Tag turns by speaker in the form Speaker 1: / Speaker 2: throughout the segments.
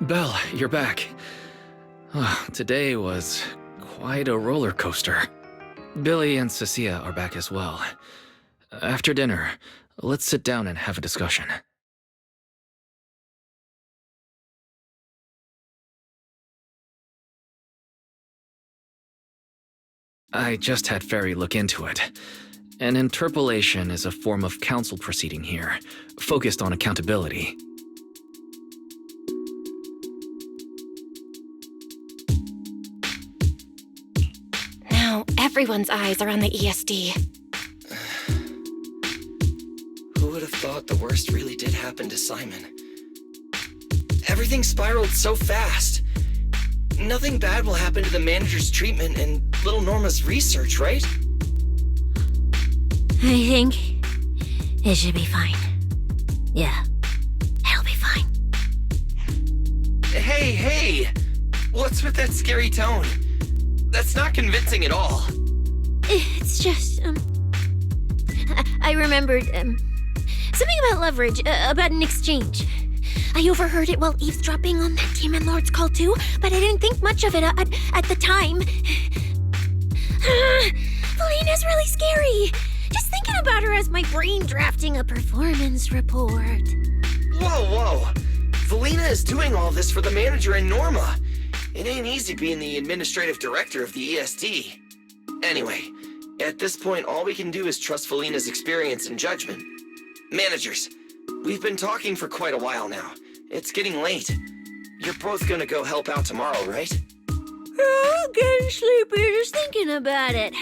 Speaker 1: Belle, you're back. Today was quite a roller coaster. Billy and Cecilia are back as well. After dinner, let's sit down and have a discussion. I just had Ferry look into it. An interpolation is a form of counsel proceeding here, focused on accountability.
Speaker 2: Now everyone's eyes are on the ESD.
Speaker 3: Who would have thought the worst really did happen to Simon? Everything spiraled so fast. Nothing bad will happen to the manager's treatment and little Norma's research, right?
Speaker 2: I think it should be fine. Yeah, it'll be fine.
Speaker 3: Hey! What's with that scary tone? That's not convincing at all.
Speaker 2: It's just, I remembered, something about leverage, about an exchange. I overheard it while eavesdropping on that Demon Lord's call too, but I didn't think much of it at the time. Felina's really scary. Just thinking about her as my brain drafting a performance report.
Speaker 3: Whoa! Felina is doing all this for the manager and Norma. It ain't easy being the administrative director of the ESD. Anyway, at this point, all we can do is trust Felina's experience and judgment. Managers, we've been talking for quite a while now. It's getting late. You're both gonna go help out tomorrow, right?
Speaker 2: Oh, getting sleepy just thinking about it.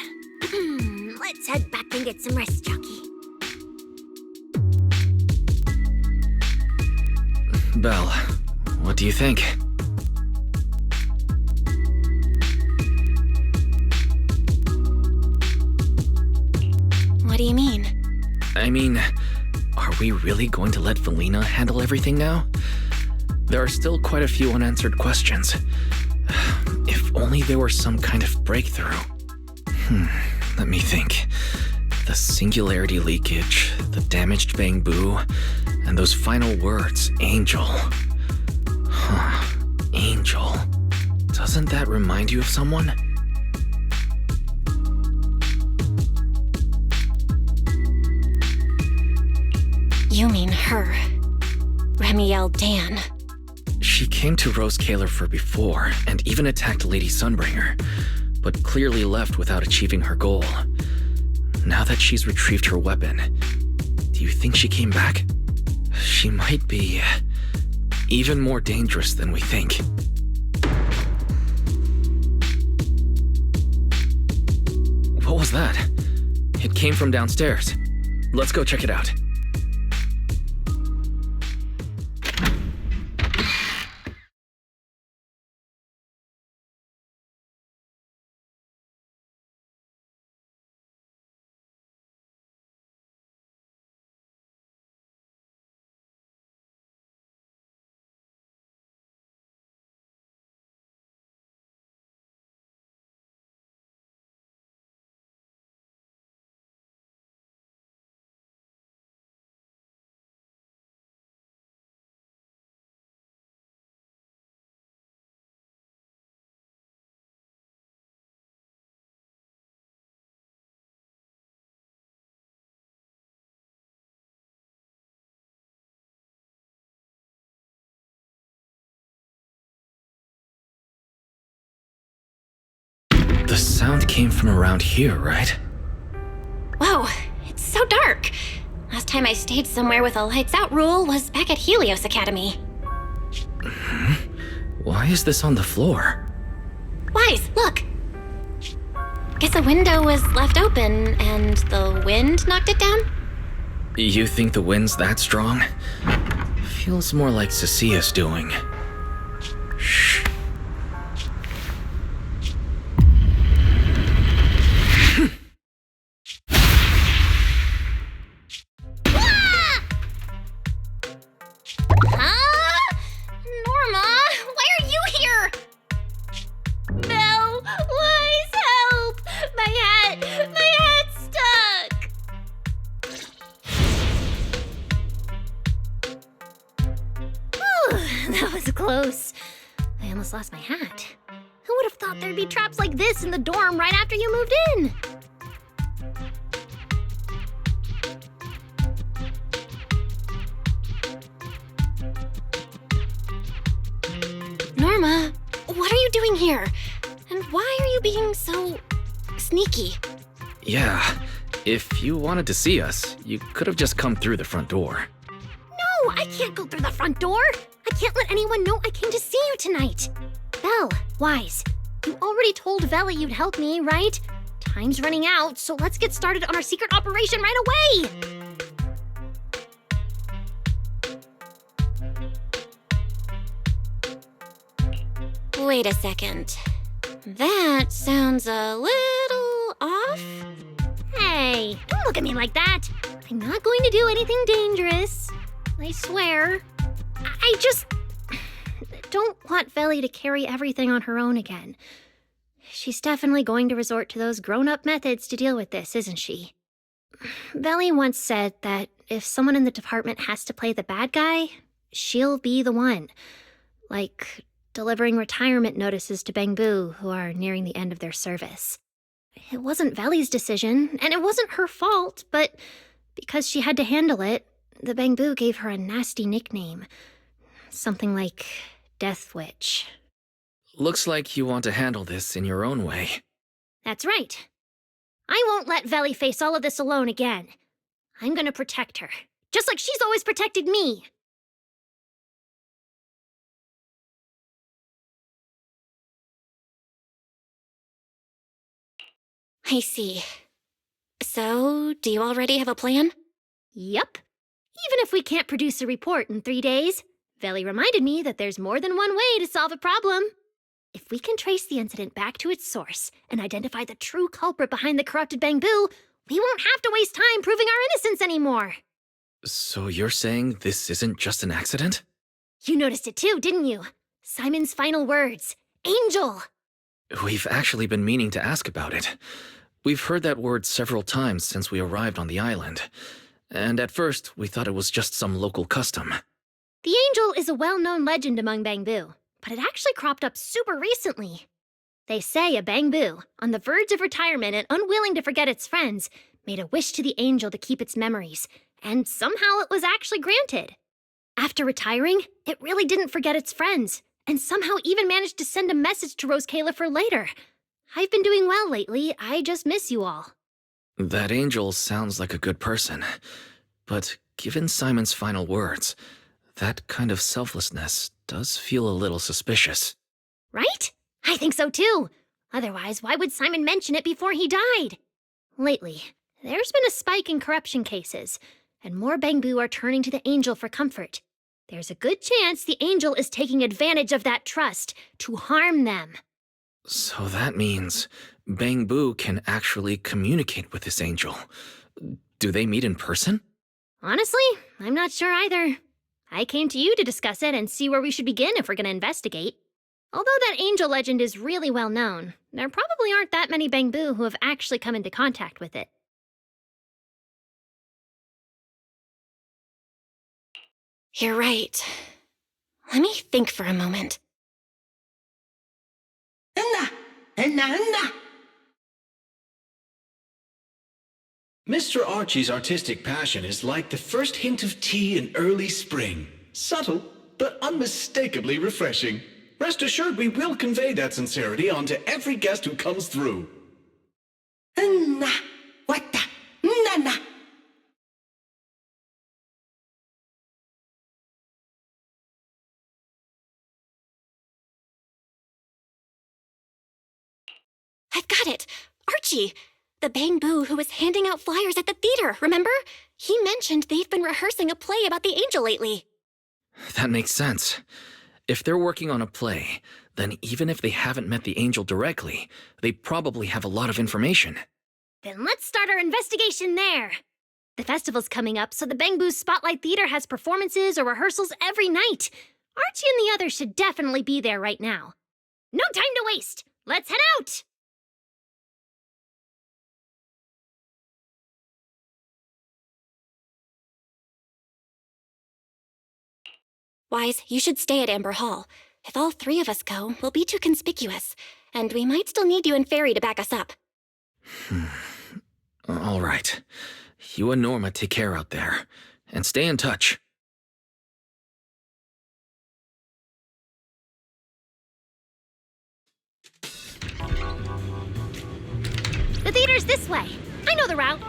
Speaker 2: Let's head back and get some rest, Chucky.
Speaker 1: Belle, what do you think?
Speaker 2: What do you mean?
Speaker 1: I mean, are we really going to let Felina handle everything now? There are still quite a few unanswered questions. If only there were some kind of breakthrough. Let me think. The singularity leakage, the damaged bamboo, and those final words, Angel. Angel. Doesn't that remind you of someone?
Speaker 2: You mean her. Remiel Dan.
Speaker 1: She came to Rose Kalerfer before, and even attacked Lady Sunbringer, but clearly left without achieving her goal. Now that she's retrieved her weapon, do you think she came back? She might be even more dangerous than we think. What was that? It came from downstairs. Let's go check it out. The sound came from around here, right?
Speaker 2: Whoa, it's so dark. Last time I stayed somewhere with a lights out rule was back at Helios Academy.
Speaker 1: Why is this on the floor?
Speaker 2: Wise, look. Guess a window was left open and the wind knocked it down?
Speaker 1: You think the wind's that strong? Feels more like Cecilia's doing. Shh.
Speaker 2: That was close. I almost lost my hat. Who would have thought there'd be traps like this in the dorm right after you moved in? Norma, what are you doing here? And why are you being so sneaky?
Speaker 1: Yeah, if you wanted to see us, you could have just come through the front door.
Speaker 2: No, I can't go through the front door. I can't let anyone know I came to see you tonight. Belle, Wise, you already told Veli you'd help me, right? Time's running out, so let's get started on our secret operation right away! Wait a second. That sounds a little off. Hey, don't look at me like that. I'm not going to do anything dangerous. I swear. I just don't want Veli to carry everything on her own again. She's definitely going to resort to those grown-up methods to deal with this, isn't she? Veli once said that if someone in the department has to play the bad guy, she'll be the one. Like delivering retirement notices to Bangbu who are nearing the end of their service. It wasn't Veli's decision, and it wasn't her fault, but because she had to handle it, the Bangbu gave her a nasty nickname. Something like Death Witch.
Speaker 1: Looks like you want to handle this in your own way.
Speaker 2: That's right. I won't let Veli face all of this alone again. I'm gonna protect her, just like she's always protected me. I see. So, do you already have a plan? Yup. Even if we can't produce a report in 3 days, Veli reminded me that there's more than one way to solve a problem. If we can trace the incident back to its source and identify the true culprit behind the corrupted Bangbu, we won't have to waste time proving our innocence anymore.
Speaker 1: So you're saying this isn't just an accident?
Speaker 2: You noticed it too, didn't you? Simon's final words. Angel!
Speaker 1: We've actually been meaning to ask about it. We've heard that word several times since we arrived on the island. And at first, we thought it was just some local custom.
Speaker 2: The angel is a well-known legend among Bangbu, but it actually cropped up super recently. They say a Bangbu, on the verge of retirement and unwilling to forget its friends, made a wish to the angel to keep its memories, and somehow it was actually granted. After retiring, it really didn't forget its friends, and somehow even managed to send a message to Rose Kayla for later. I've been doing well lately, I just miss you all.
Speaker 1: That angel sounds like a good person. But given Simon's final words, that kind of selflessness does feel a little suspicious.
Speaker 2: Right? I think so too. Otherwise, why would Simon mention it before he died? Lately, there's been a spike in corruption cases, and more Bangbu are turning to the angel for comfort. There's a good chance the angel is taking advantage of that trust to harm them.
Speaker 1: So that means Bangbu can actually communicate with this angel. Do they meet in person?
Speaker 2: Honestly, I'm not sure either. I came to you to discuss it and see where we should begin if we're going to investigate. Although that angel legend is really well known, there probably aren't that many Bangbu who have actually come into contact with it. You're right. Let me think for a moment.
Speaker 4: Mr. Archie's artistic passion is like the first hint of tea in early spring. Subtle, but unmistakably refreshing. Rest assured we will convey that sincerity onto every guest who comes through.
Speaker 2: I've got it! Archie! The Bangbu who was handing out flyers at the theater, remember? He mentioned they've been rehearsing a play about the angel lately.
Speaker 1: That makes sense. If they're working on a play, then even if they haven't met the angel directly, they probably have a lot of information.
Speaker 2: Then let's start our investigation there. The festival's coming up, so the Bangbu Spotlight Theater has performances or rehearsals every night. Archie and the others should definitely be there right now. No time to waste! Let's head out! Wise, you should stay at Amber Hall. If all three of us go, we'll be too conspicuous. And we might still need you and Fairy to back us up.
Speaker 1: All right. You and Norma take care out there. And stay in touch.
Speaker 2: The theater's this way. I know the route.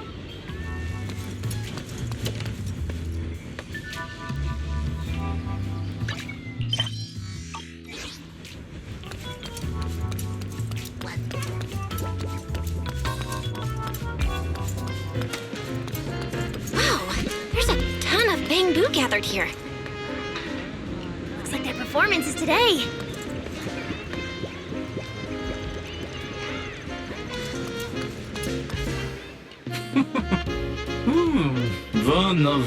Speaker 2: Wow, there's a ton of bamboo gathered here. Looks like their performance is today.
Speaker 5: Vana.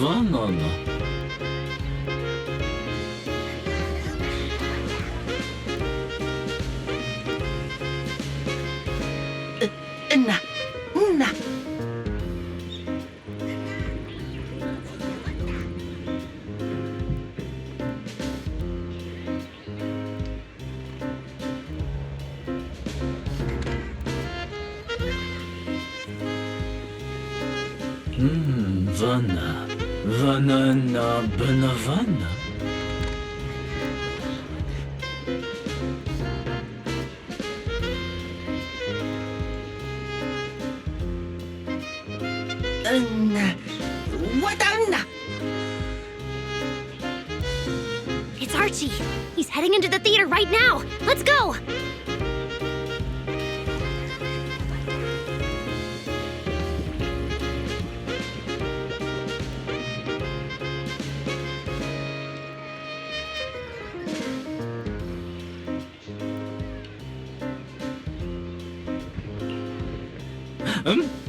Speaker 3: Na.
Speaker 5: Vana na Benavana.
Speaker 3: Wadana.
Speaker 2: It's Archie. He's heading into the theater right now. Let's go.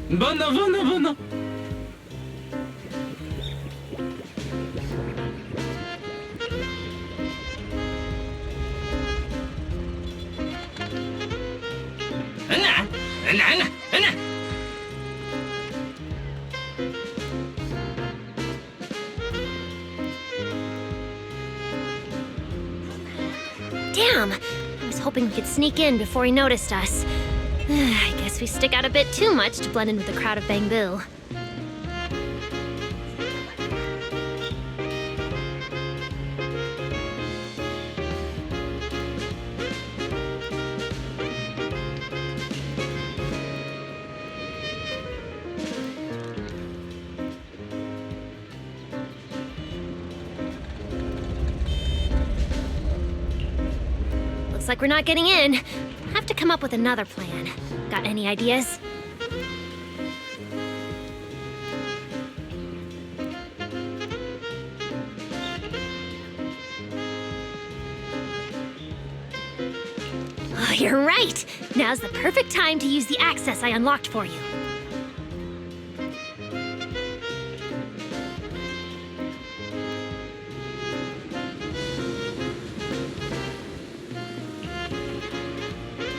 Speaker 5: Vana. Anna.
Speaker 2: Damn. I was hoping we could sneak in before he noticed us. I guess we stick out a bit too much to blend in with the crowd of bamboo. Looks like we're not getting in. Have to come up with another plan. Got any ideas? Oh, you're right! Now's the perfect time to use the access I unlocked for you.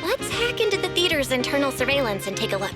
Speaker 2: Let's hack into the theater's internal surveillance and take a look.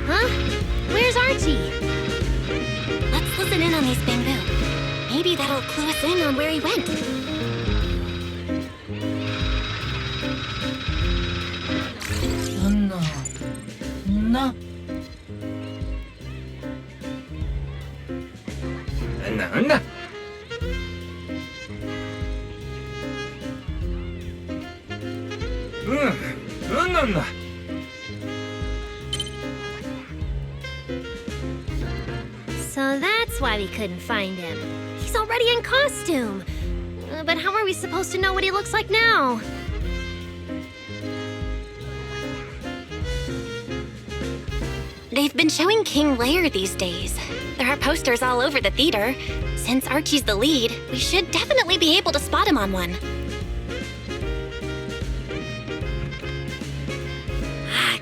Speaker 2: Huh? Where's Archie? Let's listen in on these bamboo. Maybe that'll clue us in on where he went.
Speaker 5: Anna. Anna.
Speaker 2: That's why we couldn't find him. He's already in costume. But how are we supposed to know what he looks like now? They've been showing King Lear these days. There are posters all over the theater. Since Archie's the lead, we should definitely be able to spot him on one.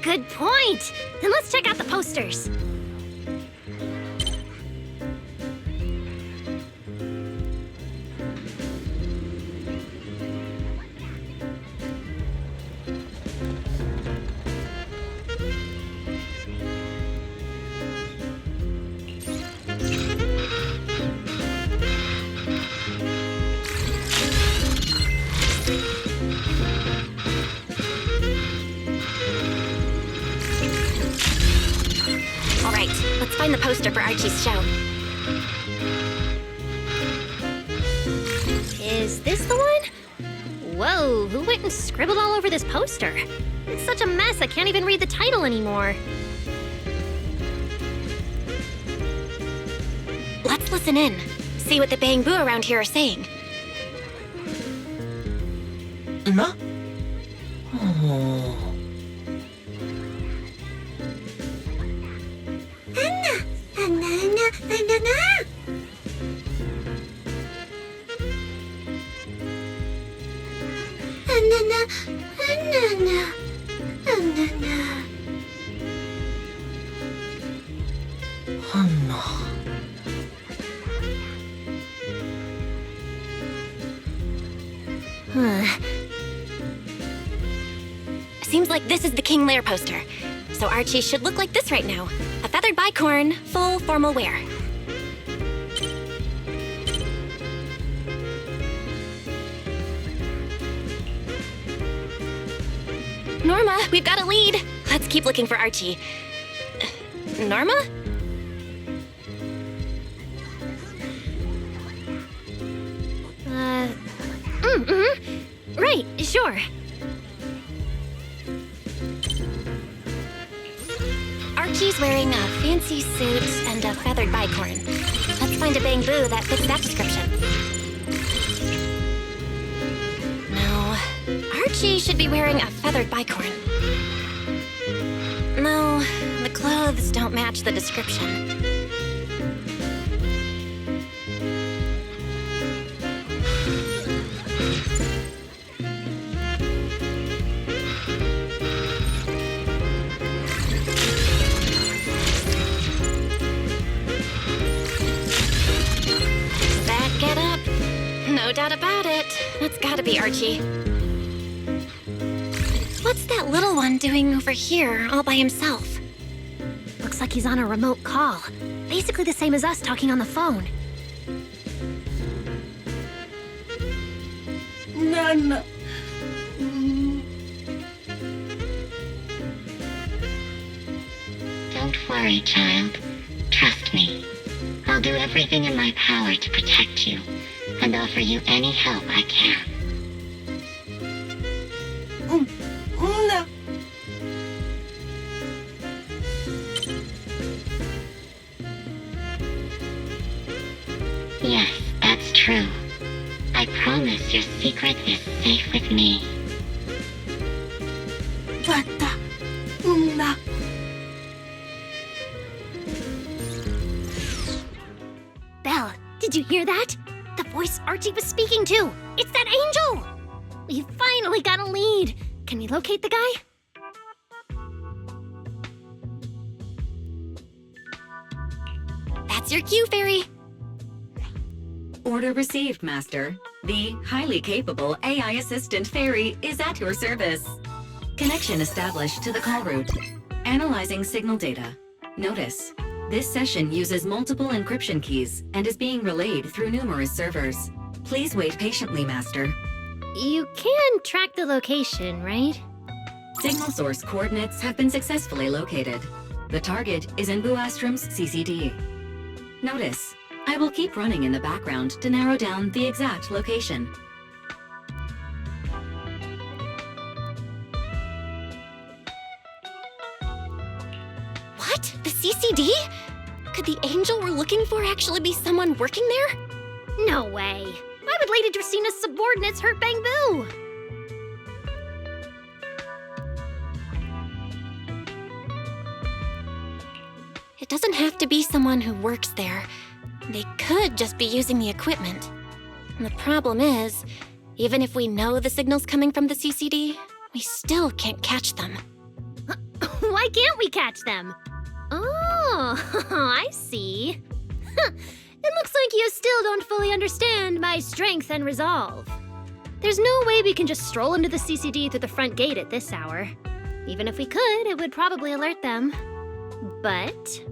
Speaker 2: Good point. Then let's check out the posters. Let's find the poster for Archie's show. Is this the one? Whoa, who went and scribbled all over this poster? It's such a mess, I can't even read the title anymore. Let's listen in. See what the bang-boo around here are saying.
Speaker 3: Huh? Oh.
Speaker 2: Seems like this is the King Lear poster. So Archie should look like this right now. A feathered bicorn, full formal wear. Norma, we've got a lead. Let's keep looking for Archie. Norma? Right, sure. Archie's wearing a fancy suit and a feathered bicorn. Let's find a bang-boo that fits that description. No, Archie should be wearing a feathered bicorn. No, the clothes don't match the description. No doubt about it. That's gotta be Archie. What's that little one doing over here all by himself? Looks like he's on a remote call. Basically the same as us talking on the phone.
Speaker 6: Nana.
Speaker 7: Don't worry, child. Trust me. I'll do everything in my power to protect you and offer you any help I can.
Speaker 6: No.
Speaker 7: Yes, that's true. I promise your secret is safe with me.
Speaker 6: Una.
Speaker 2: Belle, did you hear that? The voice Archie was speaking to! It's that angel! We finally got a lead! Can we locate the guy? That's your cue, Fairy!
Speaker 8: Order received, Master. The highly capable AI assistant Fairy is at your service. Connection established to the call route. Analyzing signal data. Notice, this session uses multiple encryption keys and is being relayed through numerous servers. Please wait patiently, Master.
Speaker 2: You can track the location, right?
Speaker 8: Signal source coordinates have been successfully located. The target is in Buastrom's CCD. Notice, I will keep running in the background to narrow down the exact location.
Speaker 2: What? The CCD? Could the angel we're looking for actually be someone working there?
Speaker 9: No way. Why would Lady Dracina's subordinates hurt Bamboo?
Speaker 2: It doesn't have to be someone who works there. They could just be using the equipment. And the problem is, even if we know the signal's coming from the CCD, we still can't catch them.
Speaker 9: Why can't we catch them? Oh, I see. It looks like you still don't fully understand my strength and resolve. There's no way we can just stroll into the CCD through the front gate at this hour. Even if we could, it would probably alert them. But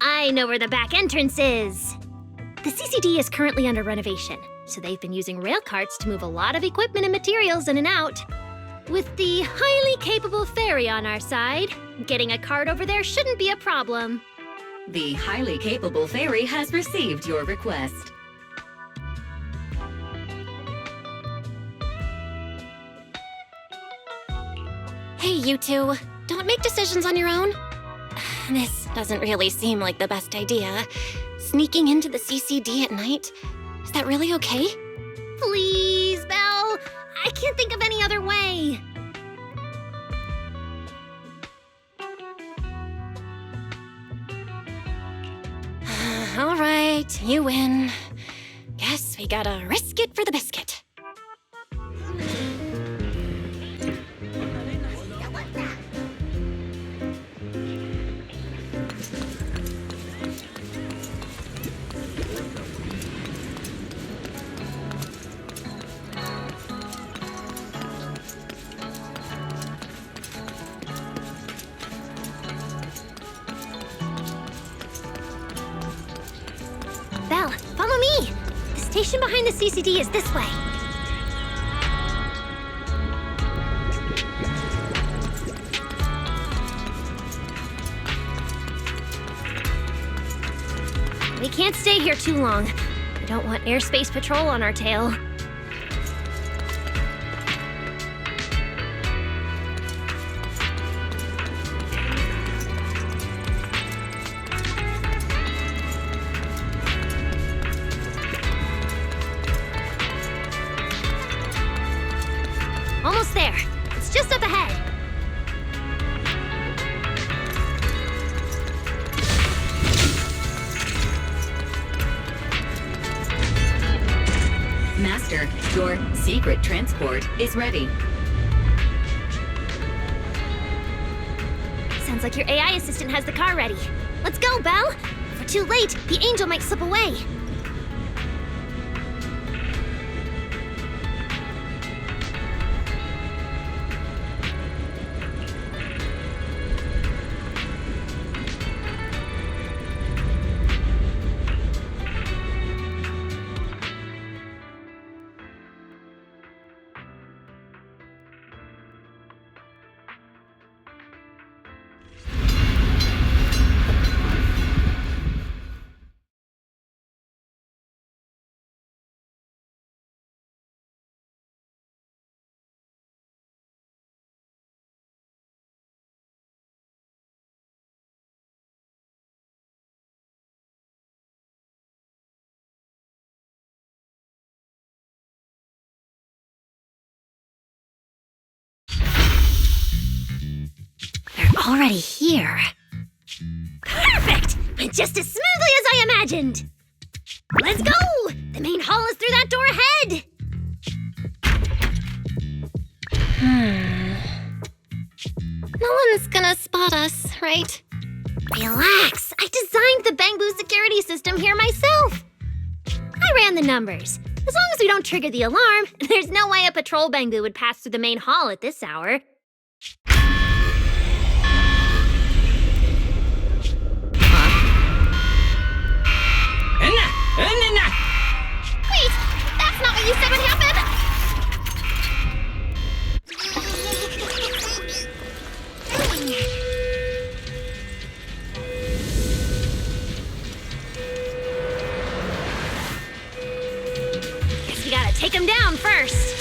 Speaker 9: I know where the back entrance is. The CCD is currently under renovation, so they've been using rail carts to move a lot of equipment and materials in and out. With the highly capable fairy on our side, getting a cart over there shouldn't be a problem.
Speaker 8: The highly capable fairy has received your request.
Speaker 2: Hey, you two. Don't make decisions on your own. This doesn't really seem like the best idea. Sneaking into the CCD at night? Is that really okay?
Speaker 9: Please, Belle. I can't think of any other way.
Speaker 2: All right, you win. Guess we gotta risk it for the biscuit.
Speaker 9: Belle, follow me. The station behind the CCD is this way. We can't stay here too long. I don't want airspace patrol on our tail. Almost there. It's just up ahead.
Speaker 8: Master, your secret transport is ready.
Speaker 9: Sounds like your AI assistant has the car ready. Let's go, Belle. If we're too late, the angel might slip away. They're already here. Perfect! Went just as smoothly as I imagined. Let's go! The main hall is through that door ahead.
Speaker 2: No one's gonna spot us, right?
Speaker 9: Relax. I designed the Bamboo security system here myself. I ran the numbers. As long as we don't trigger the alarm, there's no way a patrol Bamboo would pass through the main hall at this hour. Wait, that's not what you said would happen! Guess we gotta take him down first.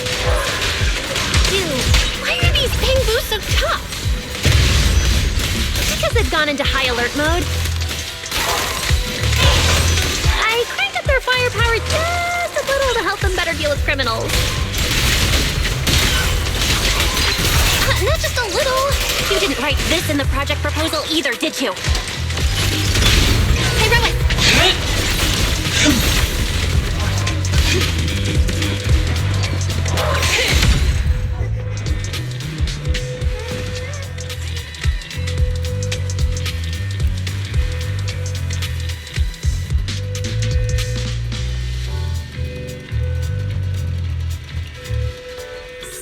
Speaker 9: Dude, why are these Bamboo so tough? Because they've gone into high alert mode. up their firepower just a little to help them better deal with criminals. Not just a little.
Speaker 2: You didn't write this in the project proposal either, did you? Hey, Rowan!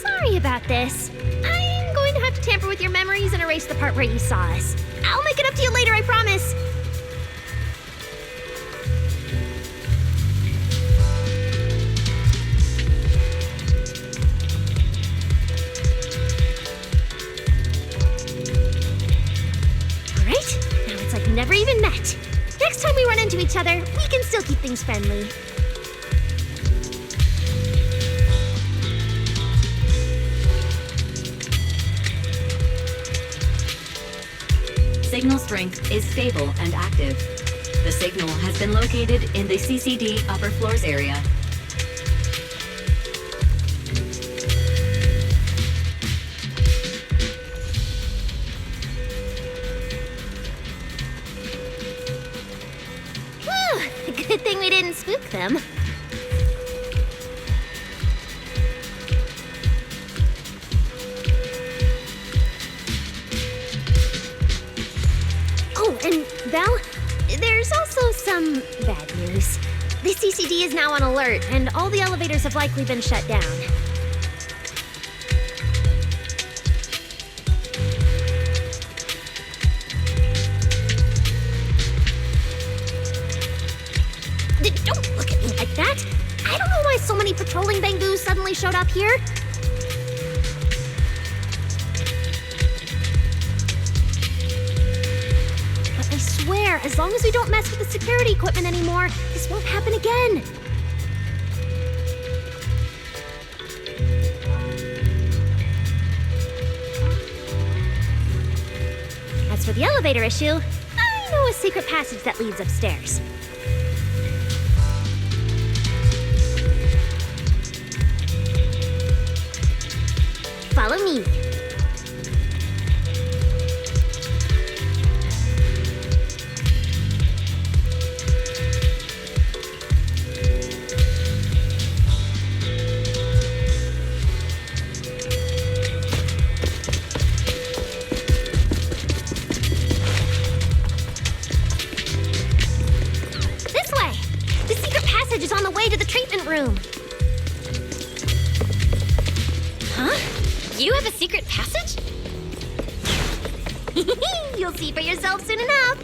Speaker 9: Sorry about this. I'm going to have to tamper with your memories and erase the part where you saw us. I'll make it up to you later, I promise. Alright, now it's like we never even met. Next time we run into each other, we can still keep things friendly.
Speaker 8: Signal strength is stable and active. The signal has been located in the CCD upper floors area.
Speaker 9: Good thing we didn't spook them. Oh, and Belle, there's also some bad news. The CCD is now on alert, and all the elevators have likely been shut down. Don't look at me like that. I don't know why so many patrolling bangoos suddenly showed up here. But I swear, as long as we don't mess with the security equipment anymore, this won't happen again. As for the elevator issue, I know a secret passage that leads upstairs. Follow me. This way. The secret passage is on the way to the treatment room.
Speaker 2: Huh? You have a secret passage?
Speaker 9: You'll see for yourself soon enough.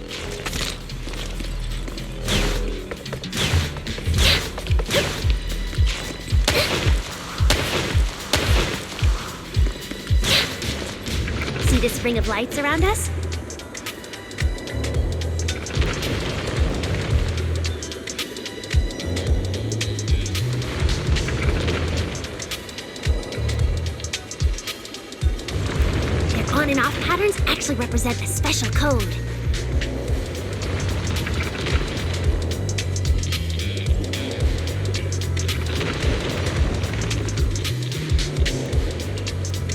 Speaker 9: See this ring of lights around us? On and off patterns actually represent a special code.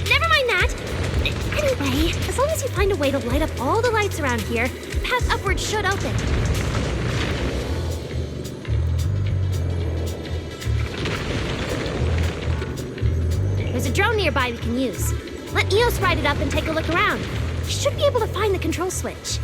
Speaker 9: Never mind that. Anyway, as long as you find a way to light up all the lights around here, the path upwards should open. There's a drone nearby we can use. Let Eos ride it up and take a look around. You should be able to find the control switch.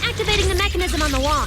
Speaker 9: Activating the mechanism on the wall.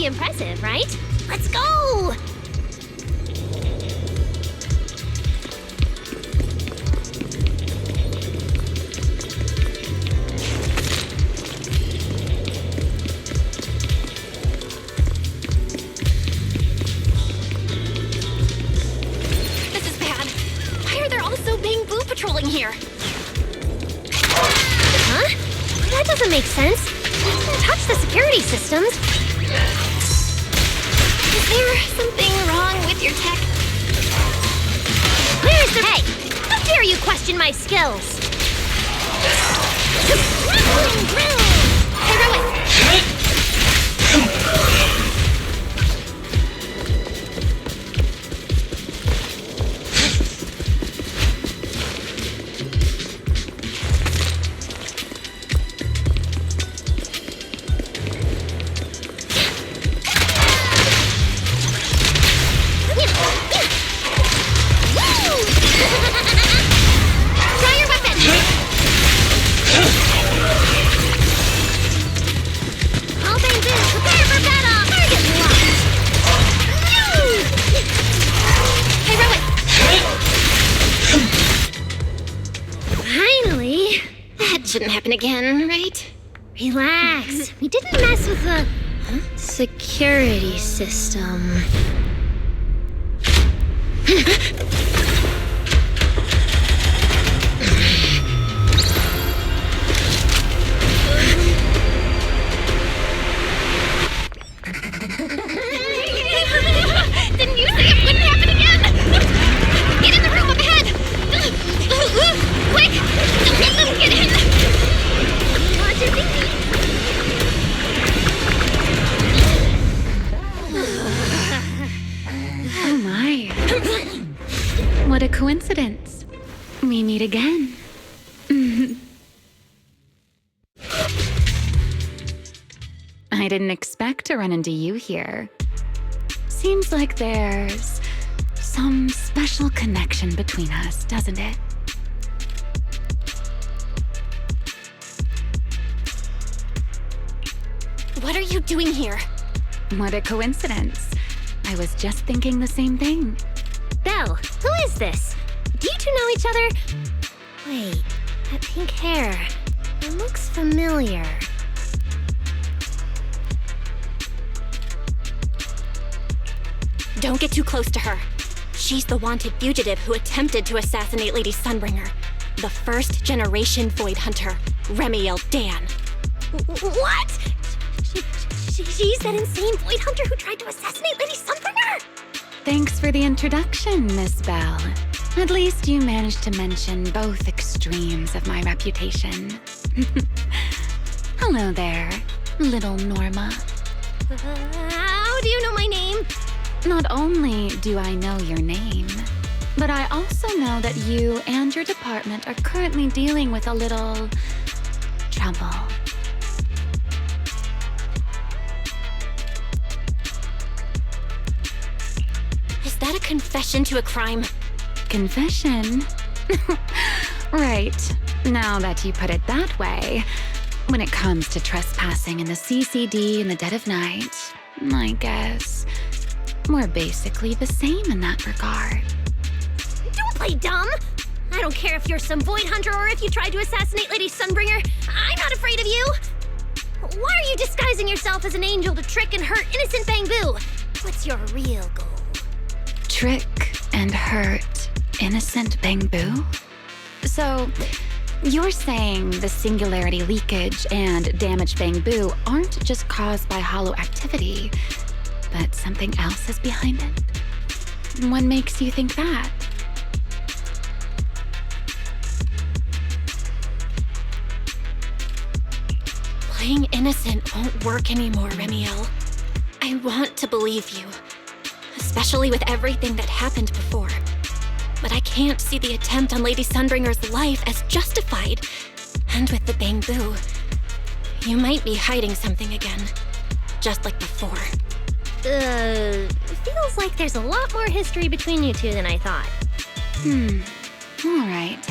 Speaker 9: Pretty impressive, right? Let's go!
Speaker 2: This is bad. Why are there also Bang-Boo patrolling here?
Speaker 9: Huh? That doesn't make sense. We didn't touch the security systems.
Speaker 2: Is there something wrong with your tech?
Speaker 9: Where's the... Hey! How dare you question my skills?
Speaker 2: Heroic!
Speaker 9: Try your weapon! All Bang-Boo, prepare for battle! Target locked!
Speaker 2: Heroic!
Speaker 9: Finally!
Speaker 2: That shouldn't happen again, right?
Speaker 9: Relax. We didn't mess with the security system.
Speaker 2: Didn't you say it wouldn't happen again? Get in the room up ahead! Quick! Don't let them get in!
Speaker 9: Watch your thinking.
Speaker 8: Oh my. What a coincidence. We meet again. I didn't expect to run into you here. Seems like there's some special connection between us, doesn't it?
Speaker 2: What are you doing here?
Speaker 8: What a coincidence. I was just thinking the same thing.
Speaker 9: Belle, who is this? Do you two know each other? Wait, that pink hair. It looks familiar.
Speaker 2: Don't get too close to her. She's the wanted fugitive who attempted to assassinate Lady Sunbringer. The first generation Void Hunter, Remiel Dan.
Speaker 9: What? She's that insane Void Hunter who tried to assassinate Lady Sunbringer?
Speaker 8: Thanks for the introduction, Miss Bell. At least you managed to mention both extremes of my reputation. Hello there, little Norma.
Speaker 9: How do you know my name?
Speaker 8: Not only do I know your name, but I also know that you and your department are currently dealing with a little trouble.
Speaker 2: Is that a confession to a crime?
Speaker 8: Confession? Right. Now that you put it that way, when it comes to trespassing in the CCD in the dead of night, I guess we're basically the same in that regard.
Speaker 9: Don't play dumb! I don't care if you're some Void Hunter or if you tried to assassinate Lady Sunbringer. I'm not afraid of you! Why are you disguising yourself as an angel to trick and hurt innocent Bang-Boo? What's your real goal?
Speaker 8: Trick and hurt innocent Bang-Boo? So, you're saying the singularity leakage and damaged Bang-Boo aren't just caused by hollow activity, but something else is behind it? What makes you think that?
Speaker 2: Playing innocent won't work anymore, Remiel. I want to believe you, especially with everything that happened before. But I can't see the attempt on Lady Sunbringer's life as justified. And with the Bang-Boo, you might be hiding something again, just like before.
Speaker 9: Feels like there's a lot more history between you two than I thought.
Speaker 8: All right.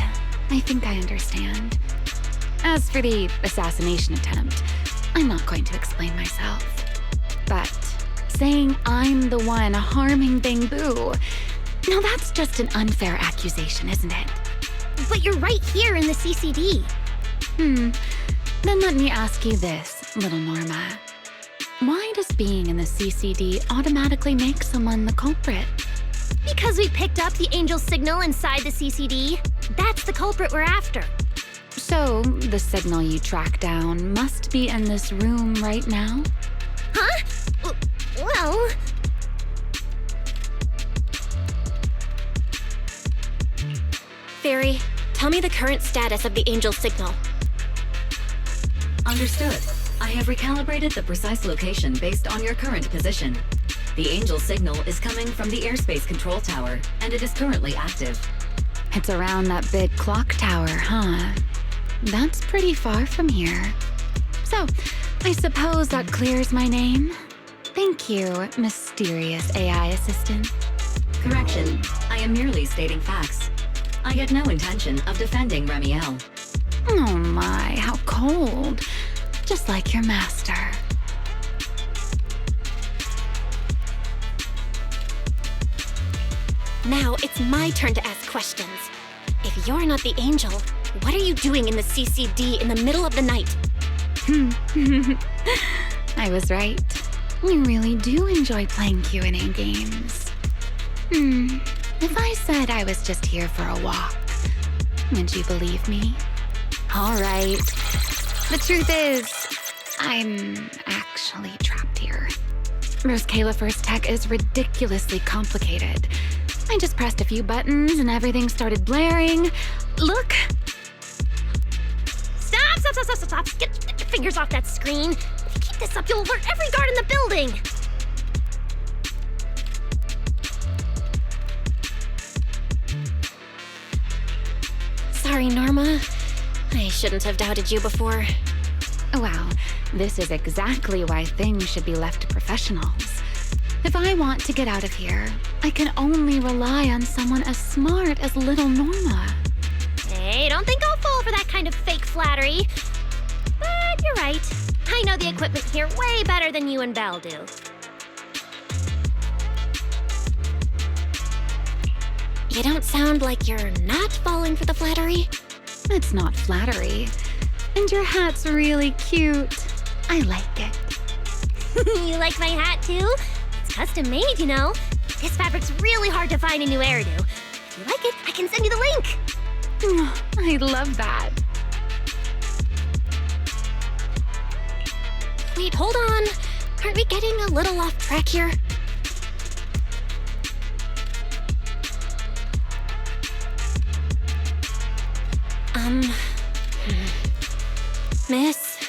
Speaker 8: I think I understand. As for the assassination attempt, I'm not going to explain myself. But
Speaker 10: saying I'm the one harming Bangbu. Now that's just an unfair accusation, isn't it?
Speaker 9: But you're right here in the CCD.
Speaker 10: Then let me ask you this, little Norma. Why does being in the CCD automatically make someone the culprit?
Speaker 9: Because we picked up the angel signal inside the CCD. That's the culprit we're after.
Speaker 10: So, the signal you track down must be in this room right now?
Speaker 9: Huh? Well... Fairy, tell me the current status of the angel signal.
Speaker 8: Understood. I have recalibrated the precise location based on your current position. The angel signal is coming from the airspace control tower, and it is currently active.
Speaker 10: It's around that big clock tower, huh? That's pretty far from here. So, I suppose that clears my name? Thank you, mysterious AI assistant.
Speaker 8: Correction. I am merely stating facts. I had no intention of defending Remiel.
Speaker 10: Oh my, how cold. Just like your master.
Speaker 2: Now it's my turn to ask questions. If you're not the angel, what are you doing in the CCD in the middle of the night?
Speaker 10: I was right. You really do enjoy playing Q&A games. If I said I was just here for a walk, would you believe me? All right. The truth is, I'm actually trapped here. Rose Califer's tech is ridiculously complicated. I just pressed a few buttons and everything started blaring. Look!
Speaker 9: Stop! Get your fingers off that screen. If you keep this up, you'll alert every guard in the building.
Speaker 2: Sorry, Norma. I shouldn't have doubted you before.
Speaker 10: Wow, this is exactly why things should be left to professionals. If I want to get out of here, I can only rely on someone as smart as little Norma.
Speaker 9: Hey, don't think I'll fall for that kind of fake flattery. But you're right. I know the equipment here way better than you and Belle do.
Speaker 2: You don't sound like you're not falling for the flattery.
Speaker 10: It's not flattery. And your hat's really cute. I like it.
Speaker 9: You like my hat, too? It's custom made, you know. This fabric's really hard to find a new hairdo. If you like it, I can send you the link.
Speaker 10: I love that.
Speaker 2: Wait, hold on. Aren't we getting a little off track here? Miss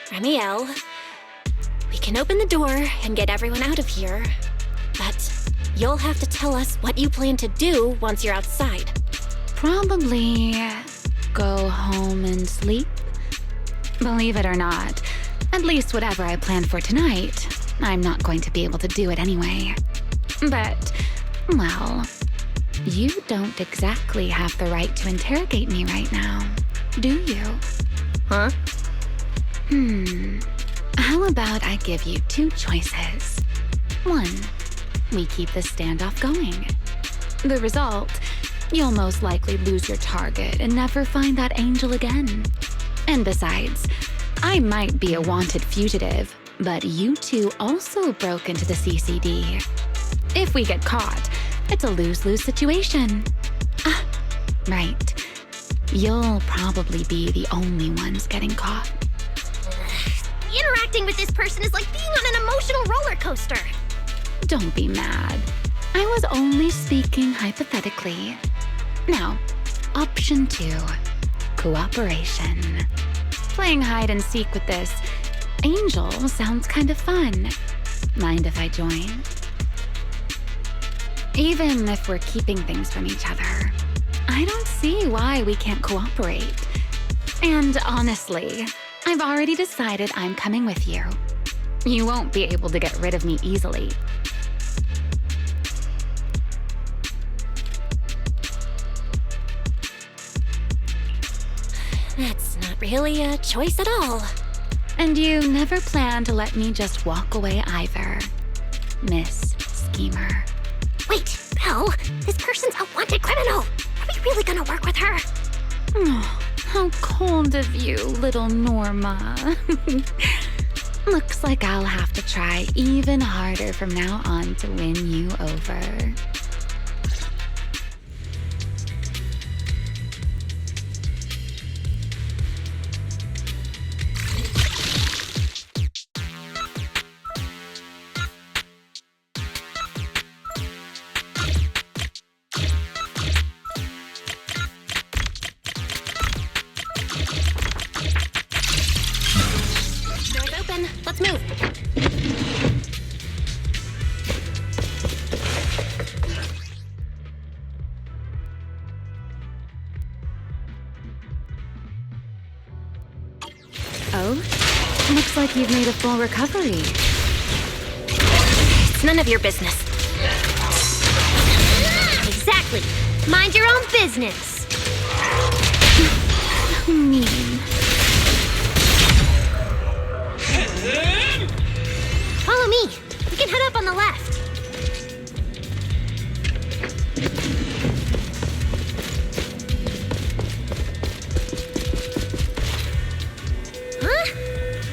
Speaker 2: Remiel, we can open the door and get everyone out of here, but you'll have to tell us what you plan to do once you're outside.
Speaker 10: Probably go home and sleep. Believe it or not, at least whatever I planned for tonight, I'm not going to be able to do it anyway. But, well, you don't exactly have the right to interrogate me right now, do you?
Speaker 2: Huh?
Speaker 10: How about I give you two choices? One, we keep the standoff going. The result, you'll most likely lose your target and never find that angel again. And besides, I might be a wanted fugitive, but you two also broke into the CCD. If we get caught, it's a lose-lose situation. Ah, right. You'll probably be the only ones getting caught.
Speaker 9: Interacting with this person is like being on an emotional roller coaster.
Speaker 10: Don't be mad. I was only speaking hypothetically. Now, option 2, cooperation. Playing hide and seek with this angel sounds kind of fun. Mind if I join? Even if we're keeping things from each other, I don't see why we can't cooperate. And honestly, I've already decided I'm coming with you. You won't be able to get rid of me easily.
Speaker 2: That's not really a choice at all.
Speaker 10: And you never plan to let me just walk away either. Miss Schemer.
Speaker 9: Wait, Belle, this person's a wanted criminal. Are we really gonna work with her?
Speaker 10: Oh, how cold of you, little Norma. Looks like I'll have to try even harder from now on to win you over.
Speaker 9: Door's open. Let's move.
Speaker 10: Oh, looks like you've made a full recovery.
Speaker 9: It's none of your business. Exactly. Mind your own business.
Speaker 10: Mean.
Speaker 9: Follow me. We can head up on the left. Huh?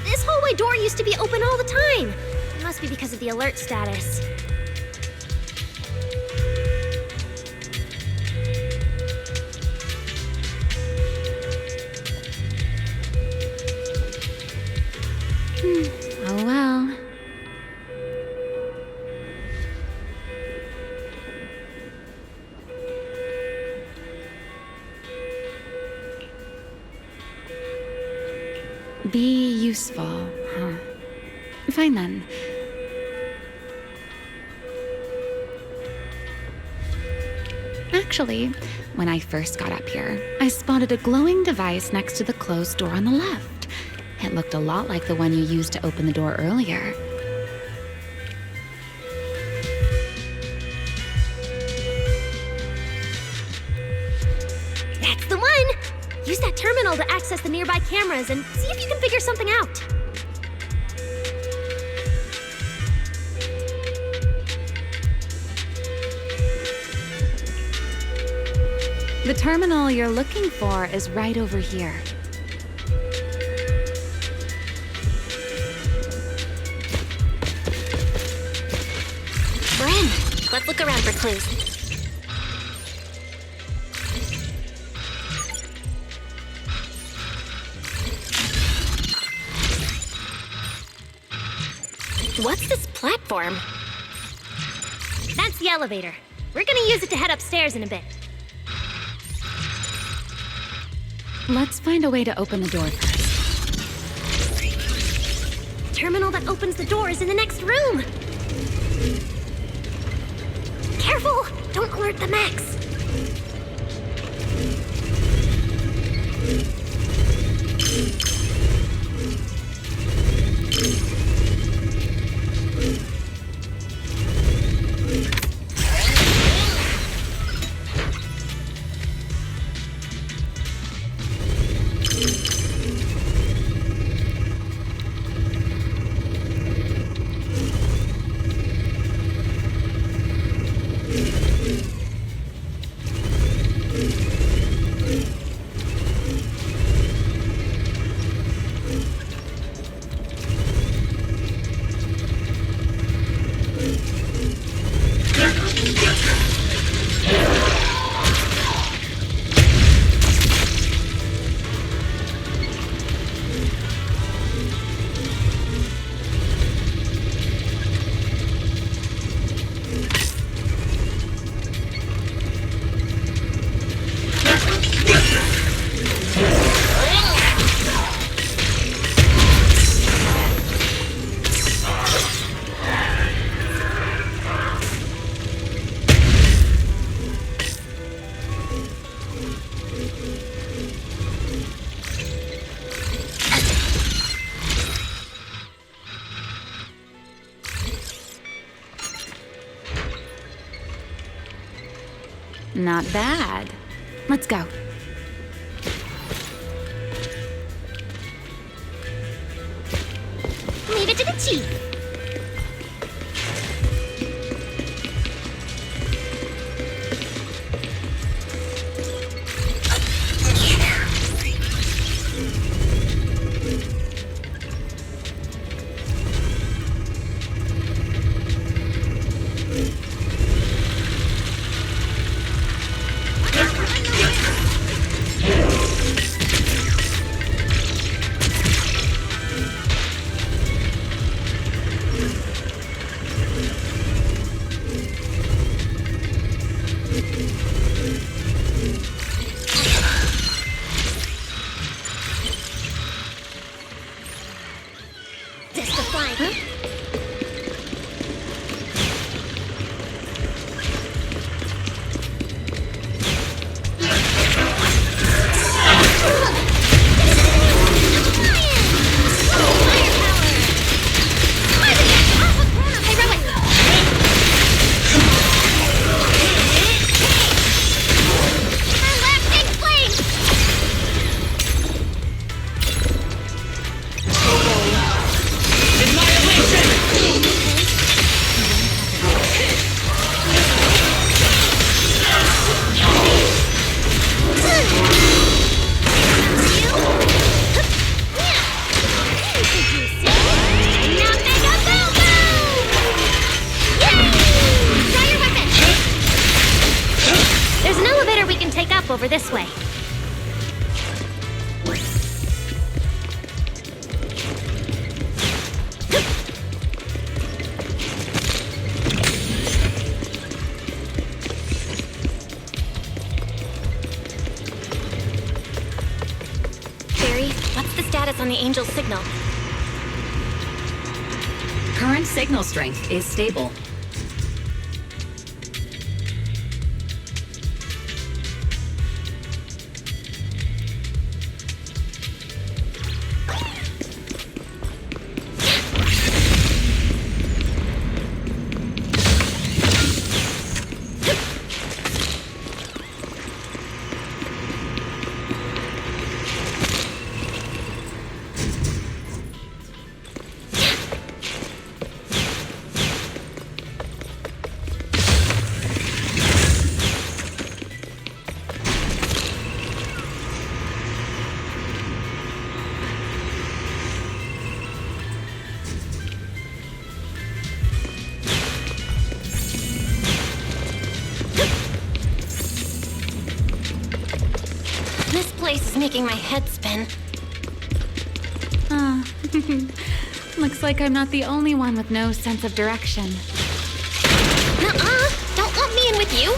Speaker 9: This hallway door used to be open all the time. It must be because of the alert status.
Speaker 10: Oh well. Be useful, huh? Fine then. Actually, when I first got up here, I spotted a glowing device next to the closed door on the left. It looked a lot like the one you used to open the door earlier.
Speaker 9: That's the one! Use that terminal to access the nearby cameras and see if you can figure something out.
Speaker 10: The terminal you're looking for is right over here.
Speaker 9: We're in. Let's look around for clues. What's this platform? That's the elevator. We're gonna use it to head upstairs in a bit.
Speaker 10: Let's find a way to open the door first.
Speaker 9: The terminal that opens the door is in the next room. Careful! Don't alert the Max.
Speaker 10: Not bad. Let's go.
Speaker 9: Leave it to the chief.
Speaker 2: status on the Angel's signal?
Speaker 8: Current signal strength is stable.
Speaker 2: This place is making my head spin.
Speaker 10: Looks like I'm not the only one with no sense of direction.
Speaker 2: Nuh-uh! Don't lump me in with you!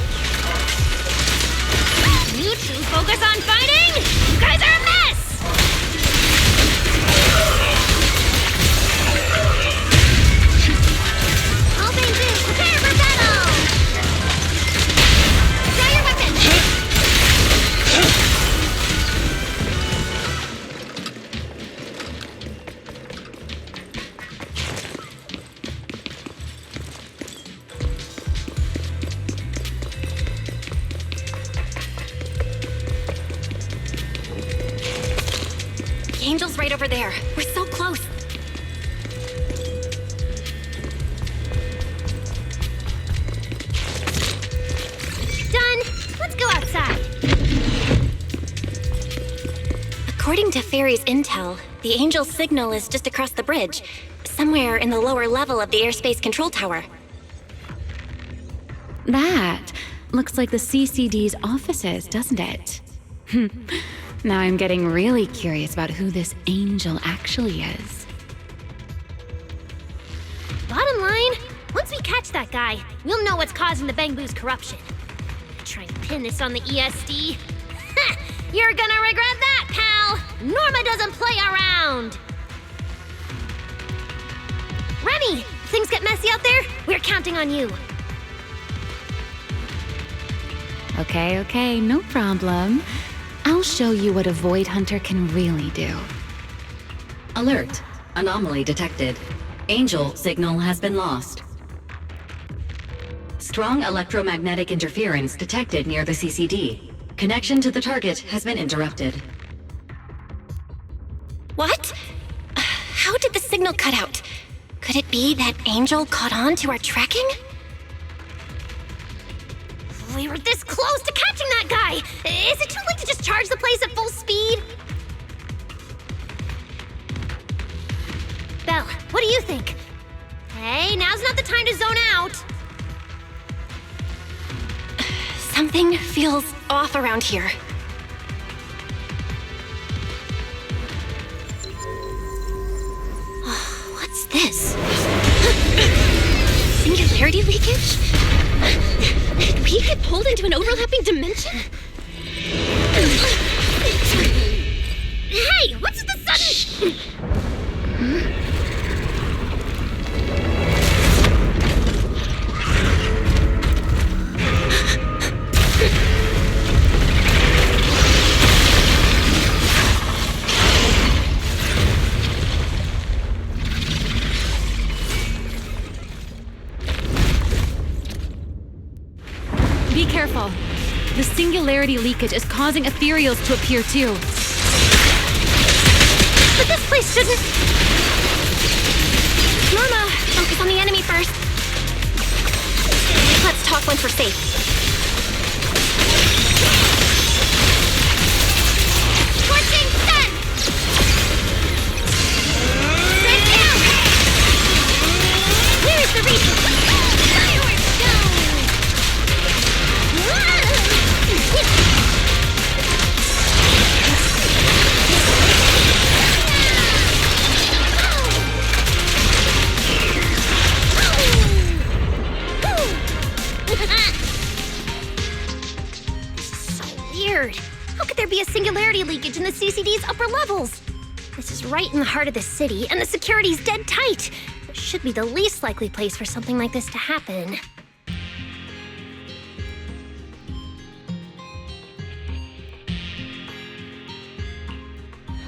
Speaker 9: You two focus on fighting? You guys are a mess! All things in, prepare for battle! Draw your weapons!
Speaker 2: The Angel's right over there. We're so close.
Speaker 9: Done! Let's go outside.
Speaker 2: According to Fairy's intel, the Angel's signal is just across the bridge, somewhere in the lower level of the airspace control tower.
Speaker 10: That looks like the CCD's offices, doesn't it? Now I'm getting really curious about who this angel actually is.
Speaker 9: Bottom line, once we catch that guy, we'll know what's causing the Bangbu's corruption. Try and pin this on the ESD. Ha! You're gonna regret that, pal! Norma doesn't play around! Remy, things get messy out there? We're counting on you.
Speaker 10: Okay, no problem. I'll show you what a Void Hunter can really do.
Speaker 8: Alert. Anomaly detected. Angel signal has been lost. Strong electromagnetic interference detected near the CCD. Connection to the target has been interrupted.
Speaker 2: What? How did the signal cut out? Could it be that Angel caught on to our tracking?
Speaker 9: We were this close to catching that guy! Is it too late to just charge the place at full speed? Belle, what do you think? Hey, now's not the time to zone out!
Speaker 2: Something feels off around here. What's this? Singularity leakage? Did we get pulled into an overlapping dimension?
Speaker 9: Hey, what's the sudden...
Speaker 10: Be careful. The singularity leakage is causing ethereals to appear too.
Speaker 9: But this place shouldn't...
Speaker 2: Norma, focus on the enemy first. Let's talk once we're safe.
Speaker 9: Scorching sun! Stand down! Where's the reason? Fireworks stone!
Speaker 2: So weird. How could there be a singularity leakage in the CCD's upper levels?
Speaker 9: This is right in the heart of the city, and the security's dead tight. It should be the least likely place for something like this to happen.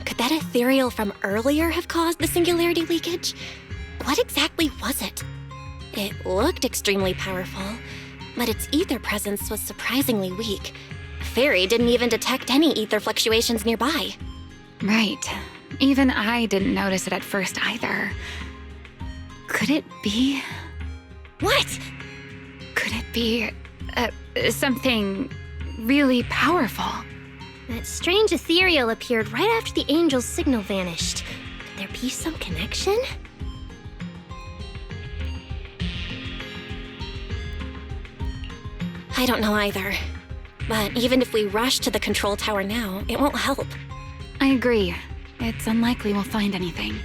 Speaker 2: Could that ethereal from earlier have caused the singularity leakage? What exactly was it? It looked extremely powerful, but its ether presence was surprisingly weak. Fairy didn't even detect any ether fluctuations nearby.
Speaker 10: Right. Even I didn't notice it at first either. Could it be...
Speaker 2: What?
Speaker 10: Could it be... something really powerful?
Speaker 9: That strange ethereal appeared right after the angel's signal vanished. Could there be some connection?
Speaker 2: I don't know either. But even if we rush to the control tower now, it won't help.
Speaker 10: I agree. It's unlikely we'll find anything.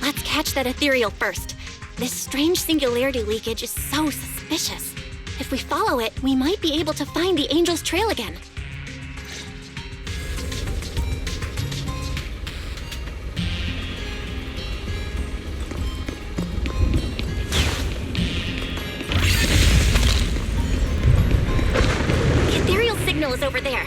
Speaker 2: Let's catch that ethereal first. This strange singularity leakage is so suspicious. If we follow it, we might be able to find the angel's trail again. The ethereal signal is over there.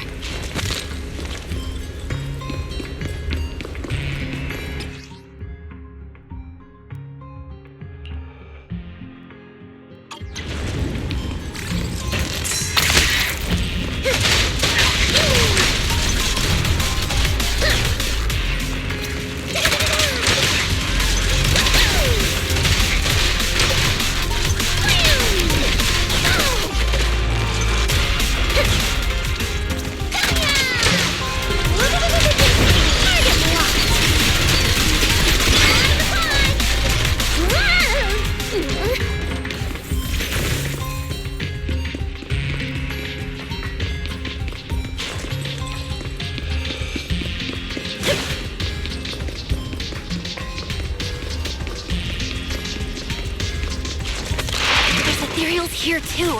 Speaker 2: Here too.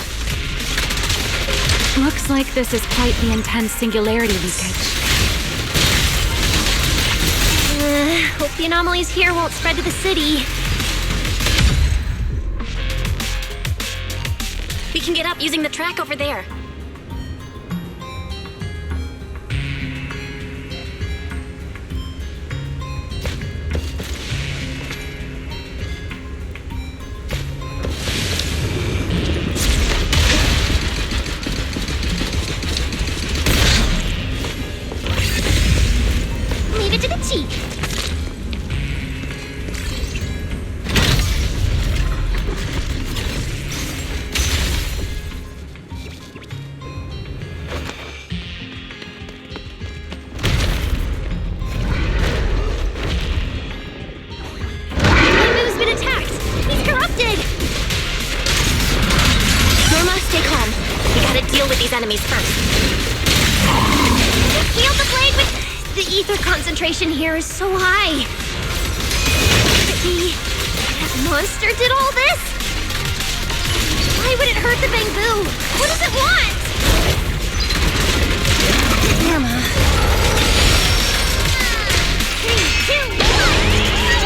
Speaker 10: Looks like this is quite the intense singularity leakage.
Speaker 9: Hope the anomalies here won't spread to the city.
Speaker 2: We can get up using the track over there. Enemies first.
Speaker 9: Heal the blade with... The ether concentration here is so high. That monster did all this? Why would it hurt the bamboo? What does it want? Norma. 3, 2, 1. Hey,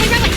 Speaker 9: run away.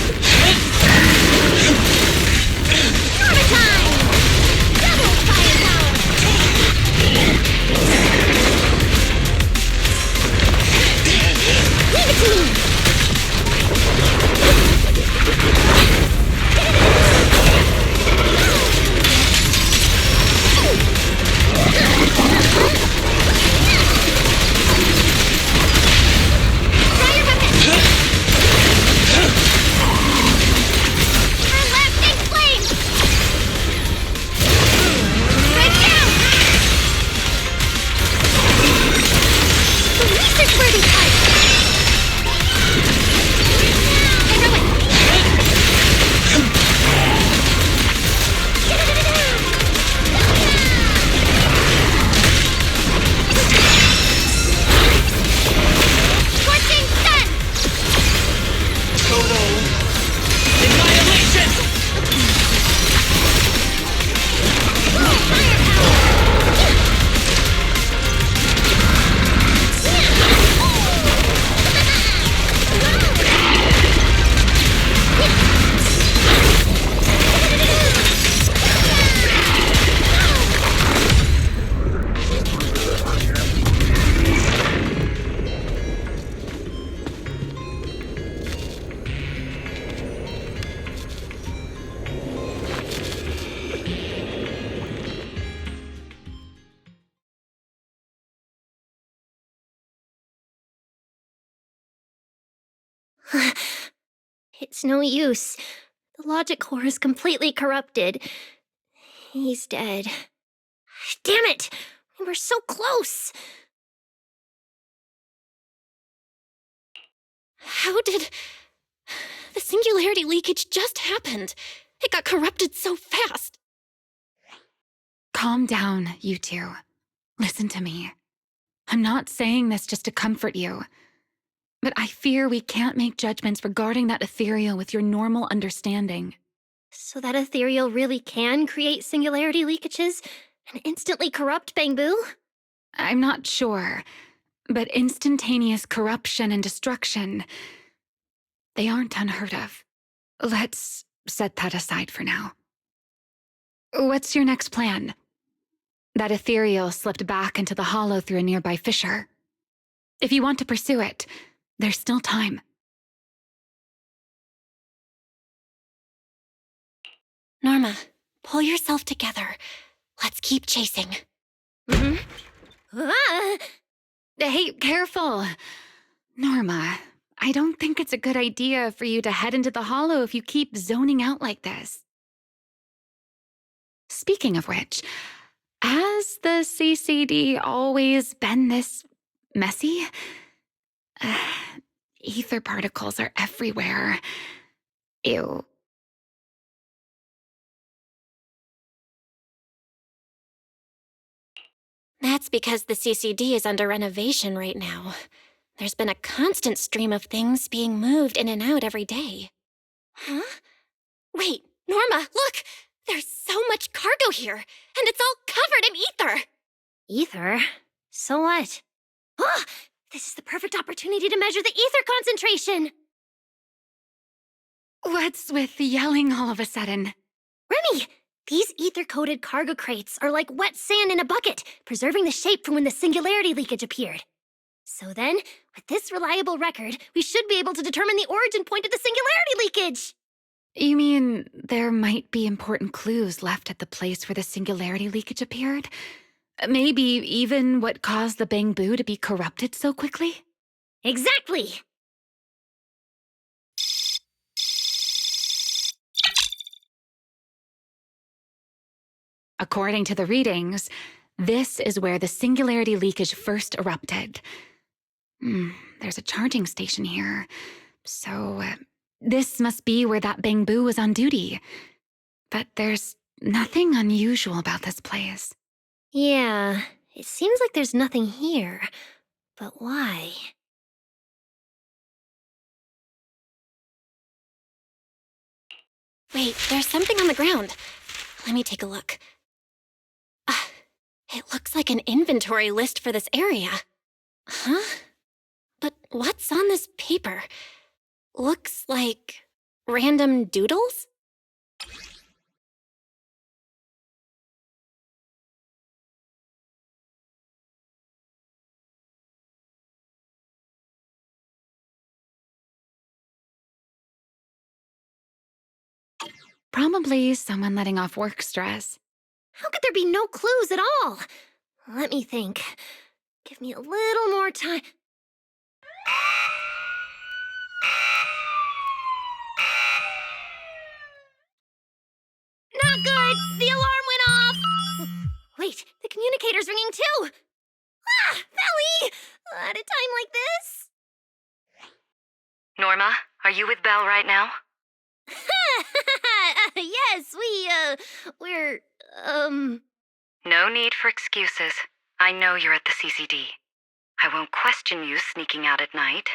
Speaker 9: It's no use. The logic core is completely corrupted. He's dead. Damn it! We were so close! How did... The singularity leakage just happened. It got corrupted so fast.
Speaker 10: Calm down, you two. Listen to me. I'm not saying this just to comfort you, but I fear we can't make judgments regarding that ethereal with your normal understanding.
Speaker 9: So that ethereal really can create singularity leakages and instantly corrupt Bangbu?
Speaker 10: I'm not sure, but instantaneous corruption and destruction, they aren't unheard of. Let's set that aside for now. What's your next plan? That ethereal slipped back into the hollow through a nearby fissure. If you want to pursue it, there's still time.
Speaker 2: Norma, pull yourself together. Let's keep chasing.
Speaker 10: Hey, careful. Norma, I don't think it's a good idea for you to head into the hollow if you keep zoning out like this. Speaking of which, has the CCD always been this messy? Ether particles are everywhere. Ew.
Speaker 2: That's because the CCD is under renovation right now. There's been a constant stream of things being moved in and out every day. Huh? Wait, Norma, look! There's so much cargo here, and it's all covered in ether!
Speaker 9: Ether? So what?
Speaker 2: Ah!
Speaker 9: This is the perfect opportunity to measure the ether concentration!
Speaker 10: What's with yelling all of a sudden?
Speaker 9: Remy! These ether-coated cargo crates are like wet sand in a bucket, preserving the shape from when the singularity leakage appeared. So then, with this reliable record, we should be able to determine the origin point of the singularity leakage!
Speaker 10: You mean there might be important clues left at the place where the singularity leakage appeared? Maybe even what caused the Bangbu to be corrupted so quickly?
Speaker 9: Exactly!
Speaker 10: According to the readings, this is where the singularity leakage first erupted. There's a charging station here, so this must be where that Bangbu was on duty. But there's nothing unusual about this place.
Speaker 9: Yeah, it seems like there's nothing here. But why?
Speaker 2: Wait, there's something on the ground. Let me take a look. It looks like an inventory list for this area. Huh? But what's on this paper? Looks like random doodles?
Speaker 10: Probably someone letting off work stress.
Speaker 9: How could there be no clues at all? Let me think. Give me a little more time. Not good! The alarm went off! Wait, the communicator's ringing too! Ah! Belly! At a time like this?
Speaker 8: Norma, are you with Belle right now?
Speaker 9: Yes, we're...
Speaker 8: No need for excuses. I know you're at the CCD. I won't question you sneaking out at night.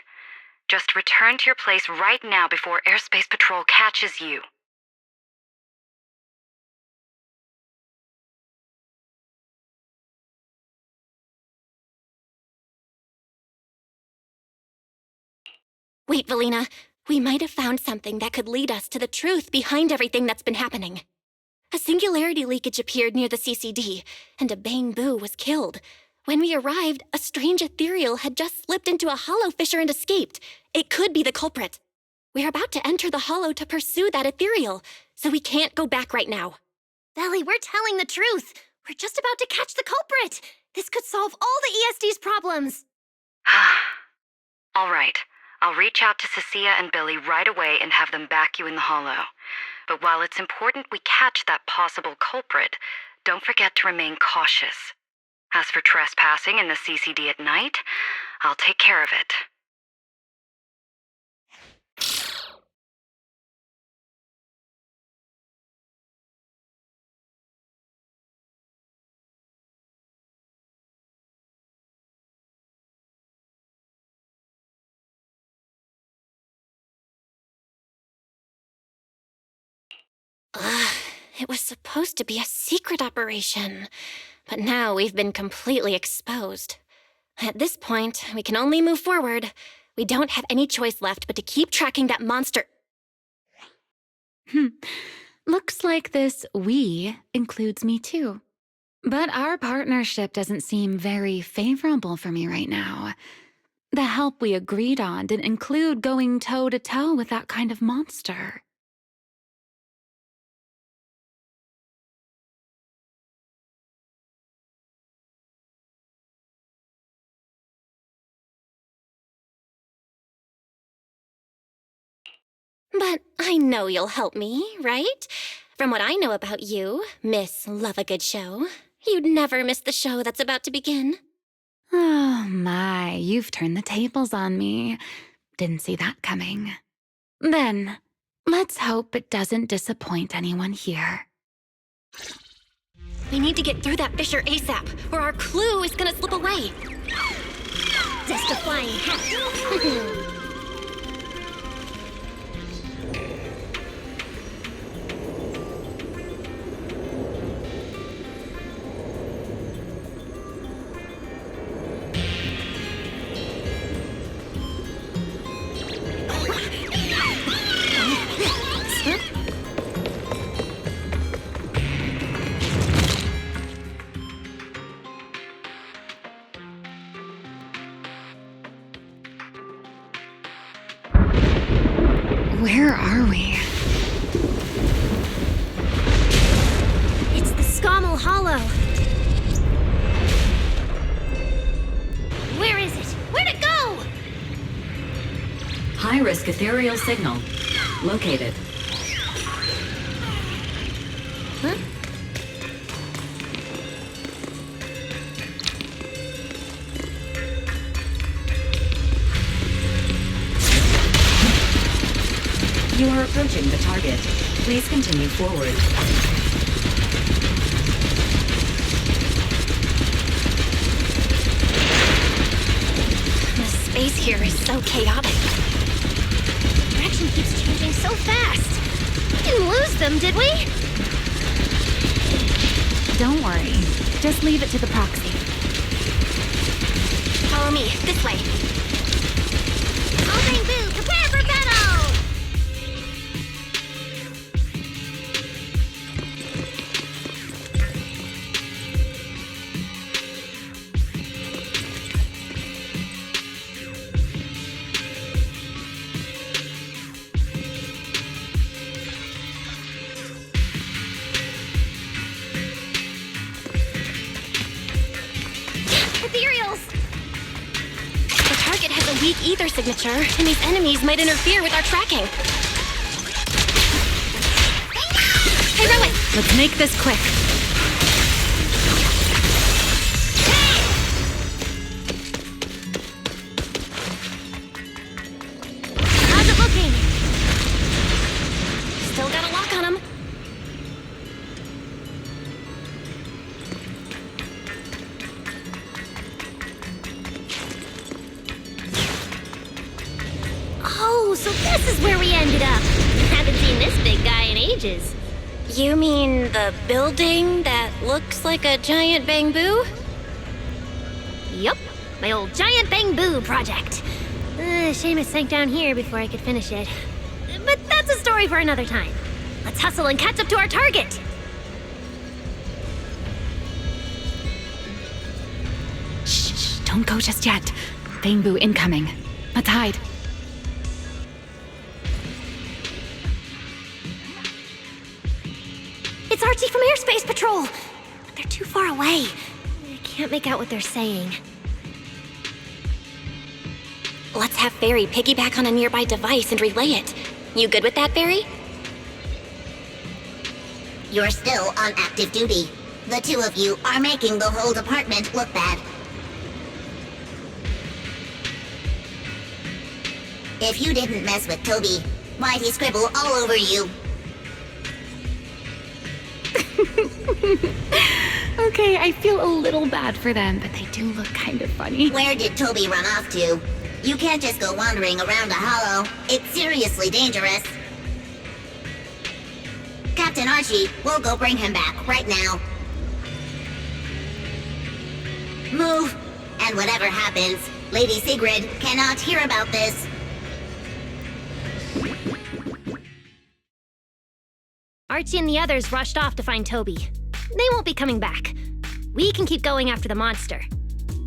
Speaker 8: Just return to your place right now before Airspace Patrol catches you.
Speaker 2: Wait, Valina. We might have found something that could lead us to the truth behind everything that's been happening. A singularity leakage appeared near the CCD, and a Bangbu was killed. When we arrived, a strange ethereal had just slipped into a hollow fissure and escaped. It could be the culprit. We're about to enter the hollow to pursue that ethereal, so we can't go back right now.
Speaker 9: Belly, we're telling the truth. We're just about to catch the culprit. This could solve all the ESD's problems.
Speaker 8: All right. I'll reach out to Cecilia and Billy right away and have them back you in the hollow. But while it's important we catch that possible culprit, don't forget to remain cautious. As for trespassing in the CCD at night, I'll take care of it.
Speaker 2: Ugh, it was supposed to be a secret operation, but now we've been completely exposed. At this point, we can only move forward. We don't have any choice left but to keep tracking that monster.
Speaker 10: Looks like this we includes me too. But our partnership doesn't seem very favorable for me right now. The help we agreed on didn't include going toe-to-toe with that kind of monster.
Speaker 2: But I know you'll help me, right? From what I know about you, Miss Love-A-Good Show, you'd never miss the show that's about to begin.
Speaker 10: Oh my, you've turned the tables on me. Didn't see that coming. Then, let's hope it doesn't disappoint anyone here.
Speaker 2: We need to get through that fissure ASAP, or our clue is gonna slip away. Just a flying hat.
Speaker 10: Where are we?
Speaker 9: It's the Scommel Hollow. Where is it? Where'd it go?
Speaker 8: High-risk ethereal signal. Located.
Speaker 2: Huh?
Speaker 8: You are approaching the target. Please continue forward.
Speaker 2: The space here is so chaotic.
Speaker 9: Direction keeps changing so fast. We didn't lose them, did we?
Speaker 10: Don't worry. Just leave it to the proxy.
Speaker 2: Follow me, this way.
Speaker 9: All Bang Boo, prepare for battle! Ethereals!
Speaker 2: The target has a weak ether signature, and these enemies might interfere with our tracking. Hey, Rowan!
Speaker 10: Let's make this quick.
Speaker 9: How's it looking?
Speaker 2: Still got a lock on him.
Speaker 9: Oh, so this is where we ended up. Haven't seen this big guy in ages.
Speaker 2: You mean the building that looks like a giant bamboo?
Speaker 9: Yup, my old giant Bang Boo project. Shame it sank down here before I could finish it. But that's a story for another time. Let's hustle and catch up to our target.
Speaker 10: Shh, don't go just yet. Bamboo incoming. Let's hide.
Speaker 9: It's Archie from Airspace Patrol! But they're too far away. I can't make out what they're saying.
Speaker 2: let's have Fairy piggyback on a nearby device and relay it. You good with that, Fairy?
Speaker 11: You're still on active duty. The two of you are making the whole department look bad. If you didn't mess with Toby, why'd he scribble all over you?
Speaker 10: Okay, I feel a little bad for them, but they do look kind of funny.
Speaker 11: Where did Toby run off to? You can't just go wandering around a hollow. It's seriously dangerous. Captain Archie, we'll go bring him back right now. Move! And whatever happens, Lady Sigrid cannot hear about this.
Speaker 9: Archie and the others rushed off to find Toby. They won't be coming back. We can keep going after the monster.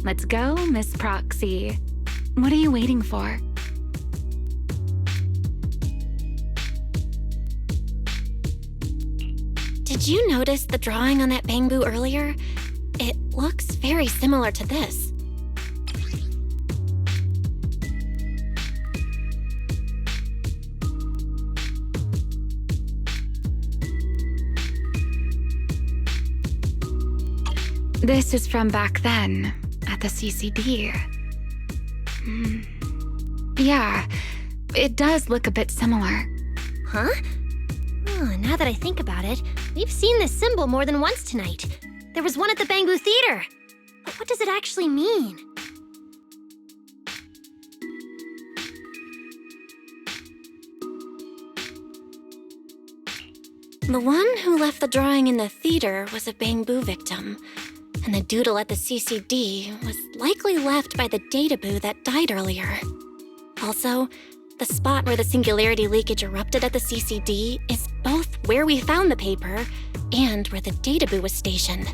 Speaker 10: Let's go, Miss Proxy. What are you waiting for?
Speaker 2: Did you notice the drawing on that bamboo earlier? It looks very similar to this.
Speaker 10: This is from back then, at the CCD. Yeah, it does look a bit similar.
Speaker 9: Huh? Oh, now that I think about it, we've seen this symbol more than once tonight. There was one at the Bamboo Theater. But what does it actually mean?
Speaker 2: The one who left the drawing in the theater was a bamboo victim, and the doodle at the CCD was likely left by the databoo that died earlier. Also, the spot where the singularity leakage erupted at the CCD is both where we found the paper and where the databoo was stationed.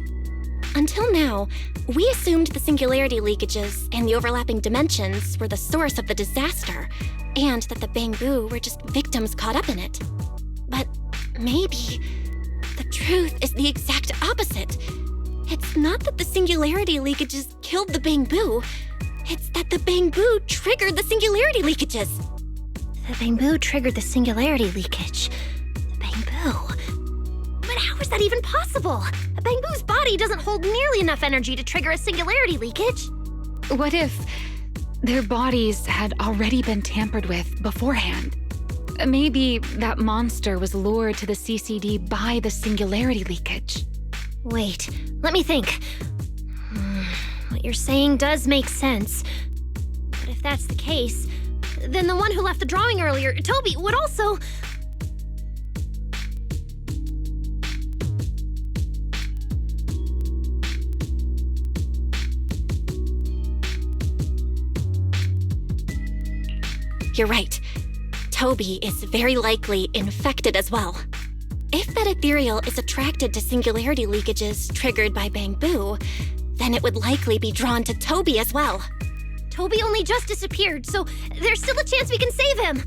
Speaker 2: Until now, we assumed the singularity leakages and the overlapping dimensions were the source of the disaster, and that the bamboo were just victims caught up in it. But maybe the truth is the exact opposite. It's not that the singularity leakages killed the bamboo, it's that the bamboo triggered the singularity leakages.
Speaker 9: The bamboo triggered the singularity leakage. The bamboo. But how is that even possible? A bamboo's body doesn't hold nearly enough energy to trigger a singularity leakage.
Speaker 10: What if their bodies had already been tampered with beforehand? Maybe that monster was lured to the CCD by the singularity leakage.
Speaker 9: Wait, let me think. What you're saying does make sense. But if that's the case, then the one who left the drawing earlier, Toby, would also...
Speaker 2: You're right. Toby is very likely infected as well. If that ethereal is attracted to singularity leakages triggered by bamboo, then it would likely be drawn to Toby as well.
Speaker 9: Toby only just disappeared, so there's still a chance we can save him.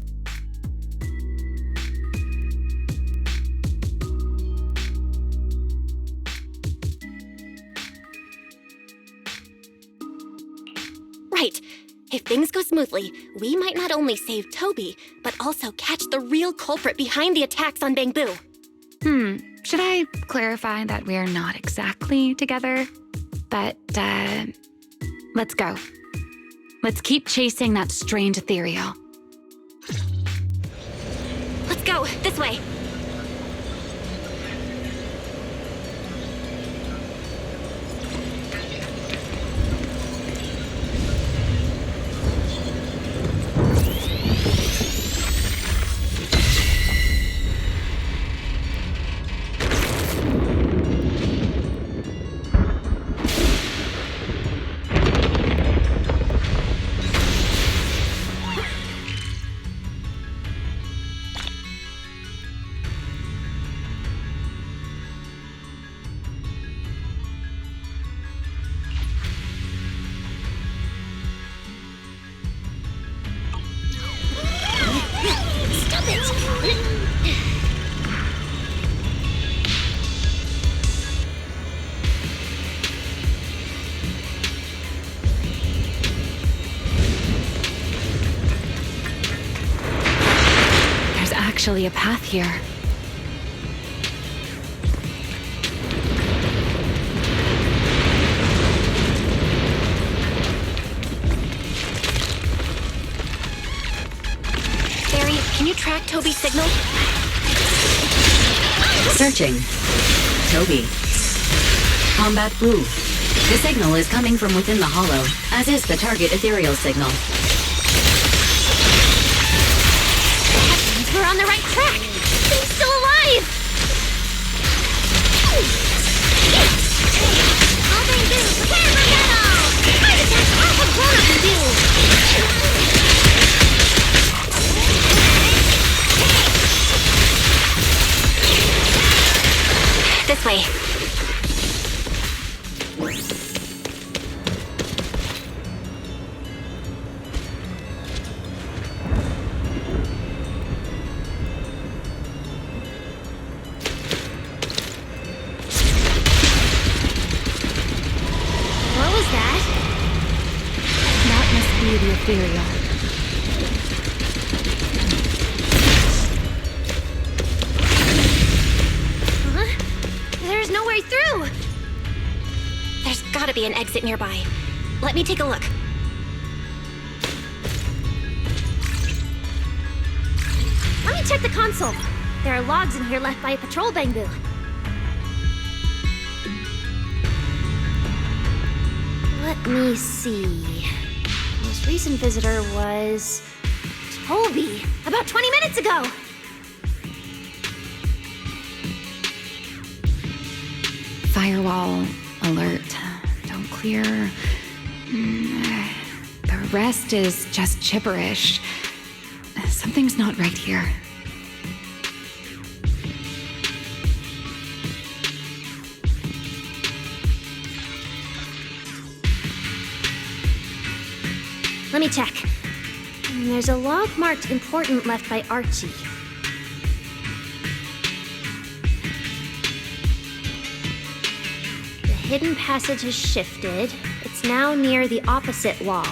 Speaker 2: Right. If things go smoothly, we might not only save Toby, but also catch the real culprit behind the attacks on bamboo.
Speaker 10: Should I clarify that we're not exactly together? But, let's go. Let's keep chasing that strange ethereal.
Speaker 2: Let's go, this way.
Speaker 10: actually a path here.
Speaker 2: Barry, can you track Toby's signal?
Speaker 8: Searching. Toby. Combat Blue. The signal is coming from within the hollow, as is the target ethereal signal.
Speaker 9: We're on the right track! He's still alive! All they do, prepare for battle! Fight attack off of grown-up and do!
Speaker 2: This way.
Speaker 9: What was that?
Speaker 10: That must be the ethereal.
Speaker 9: Huh? There's no way through!
Speaker 2: There's gotta be an exit nearby. Let me take a look.
Speaker 9: Let me check the console. There are logs in here left by a patrol bamboo. Let me see. Most recent visitor was Toby, about 20 minutes ago.
Speaker 10: Firewall alert. Don't clear. The rest is just gibberish. Something's not right here.
Speaker 9: Let me check. There's a log marked important left by Archie. The hidden passage has shifted. It's now near the opposite wall.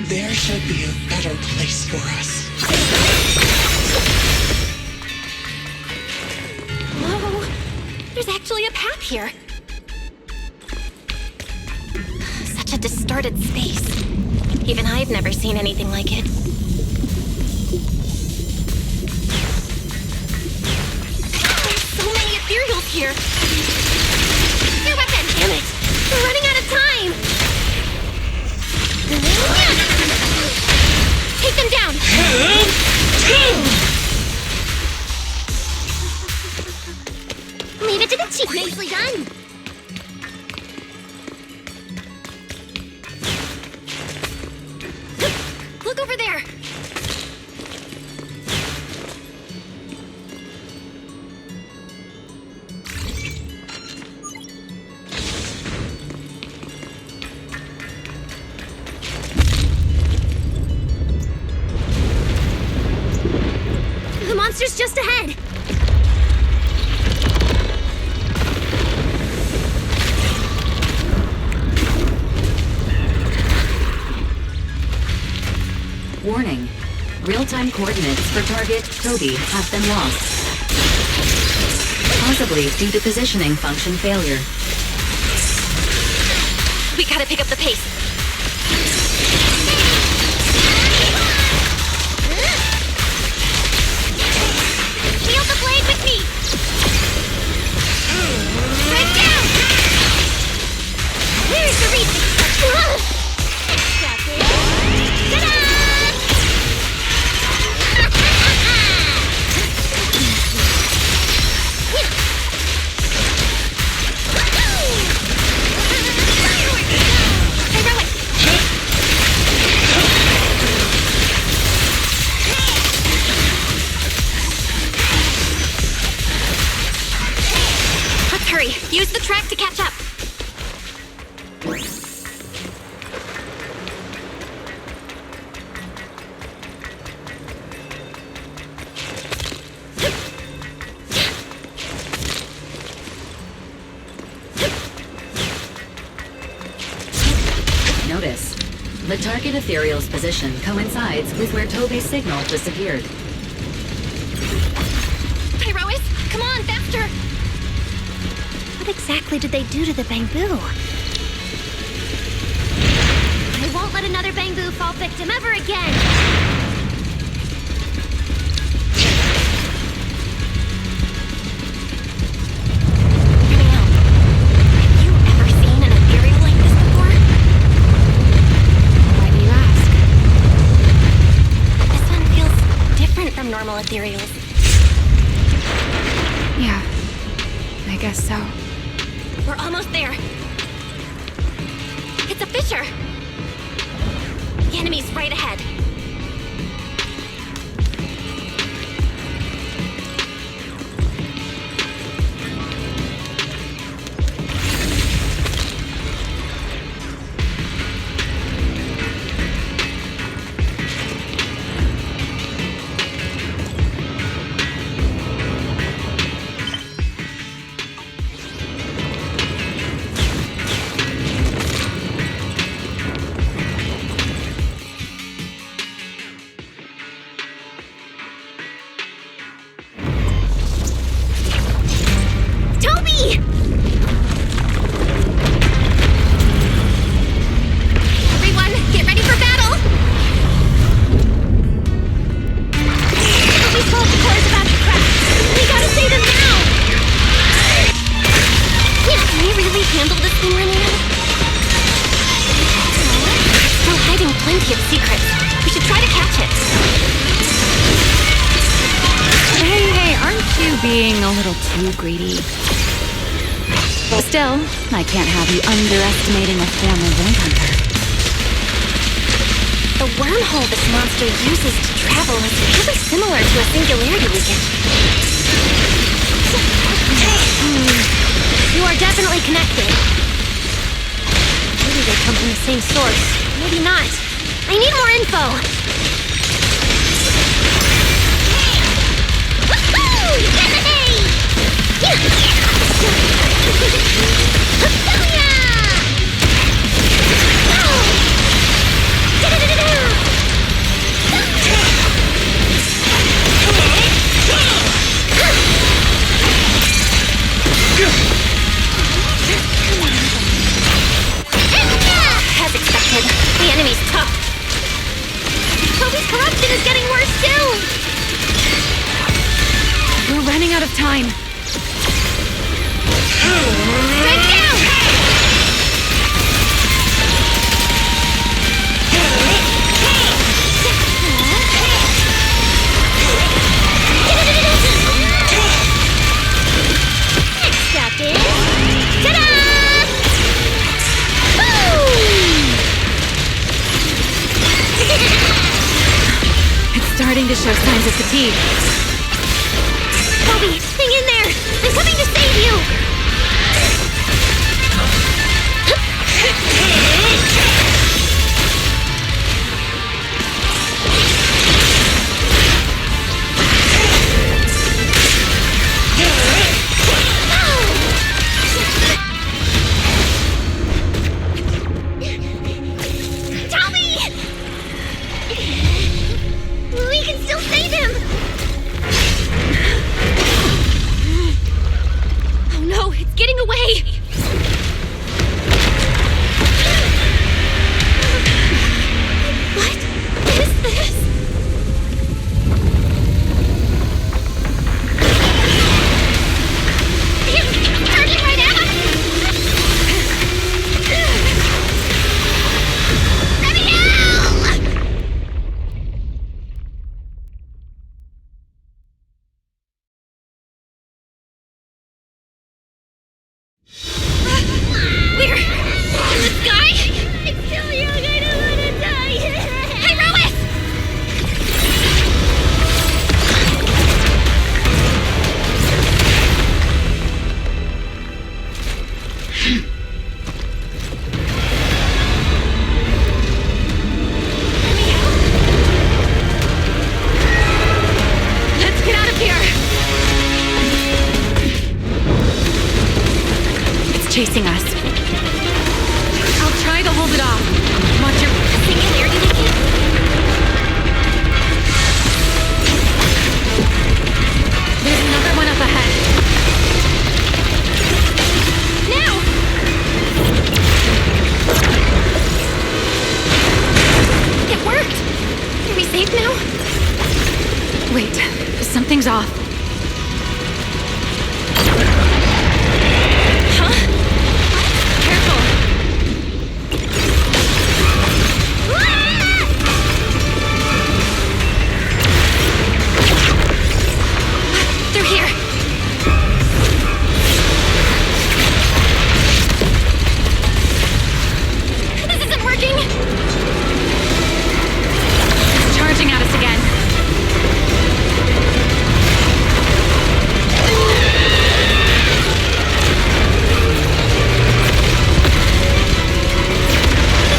Speaker 6: There should be a better place for us.
Speaker 2: Whoa! There's actually a path here. Such a distorted space. Even I've never seen anything like it. There's so many ethereals here. Your weapon! Damn it! We're running out of time! Take them down!
Speaker 9: Leave it to the chief. Nicely done.
Speaker 2: Look over there!
Speaker 9: The monster's just ahead.
Speaker 8: Warning. Real-time coordinates for target Toby have been lost. Possibly due to positioning function failure.
Speaker 2: We gotta pick up the pace. Wield the blade with me! Strike down! Where's the reach? Use the track to catch up.
Speaker 8: Target Ethereal's position coincides with where Toby's signal disappeared.
Speaker 2: Pyrois, come on, faster!
Speaker 9: What exactly did they do to the bamboo? I won't let another bamboo fall victim ever again!
Speaker 2: Have you ever seen an ethereal like this before?
Speaker 10: Why do you ask?
Speaker 2: This one feels different from normal ethereals.
Speaker 10: Yeah, I guess so.
Speaker 2: We're almost there. It's a fissure. The enemy's right ahead.
Speaker 9: Toby!
Speaker 2: Everyone, get ready for battle!
Speaker 9: Toby's fault is about to crack! We gotta save him now!
Speaker 2: Can we really handle this thing running out? It's still hiding plenty of secrets. We should try to catch it.
Speaker 10: Hey, aren't you being a little too greedy? Still, I can't have you underestimating a former void hunter.
Speaker 2: The wormhole this monster uses to travel is really similar to a singularity beacon.
Speaker 9: You are definitely connected. Maybe they come from the same source. Maybe not. I need more info! Woohoo! Yay!
Speaker 2: As expected, the enemy's tough.
Speaker 9: Toby's corruption is getting worse too!
Speaker 10: We're running out of time.
Speaker 9: Strike down! Next step is... Ta-da!
Speaker 10: It's starting to show signs of fatigue.
Speaker 9: Toby, hang in there! I'm coming to save you!
Speaker 2: Tommy! We can still save him!
Speaker 9: Oh no, it's getting away!
Speaker 10: Something's off.
Speaker 9: Huh? Careful. Through here. This isn't working.
Speaker 10: It's charging at us again.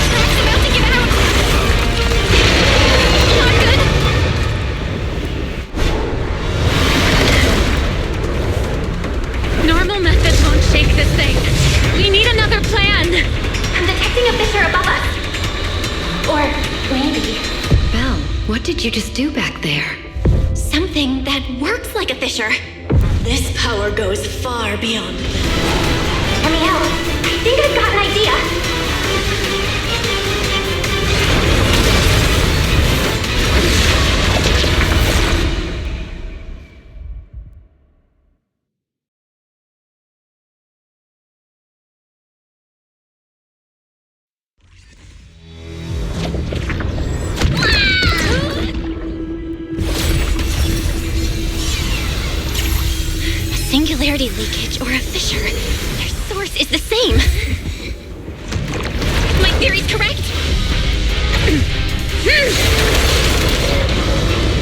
Speaker 9: Track's about to give out. Not good.
Speaker 10: Normal methods won't shake this thing. We need another plan.
Speaker 9: I'm detecting a fissure above us. Or maybe
Speaker 8: Belle, what did you just do back there?
Speaker 2: Something that works like a fissure.
Speaker 12: This power goes far beyond limits.
Speaker 9: Amiel, I think I've got an idea.
Speaker 2: A singularity leakage or a fissure. Their source is the same. My theory's correct.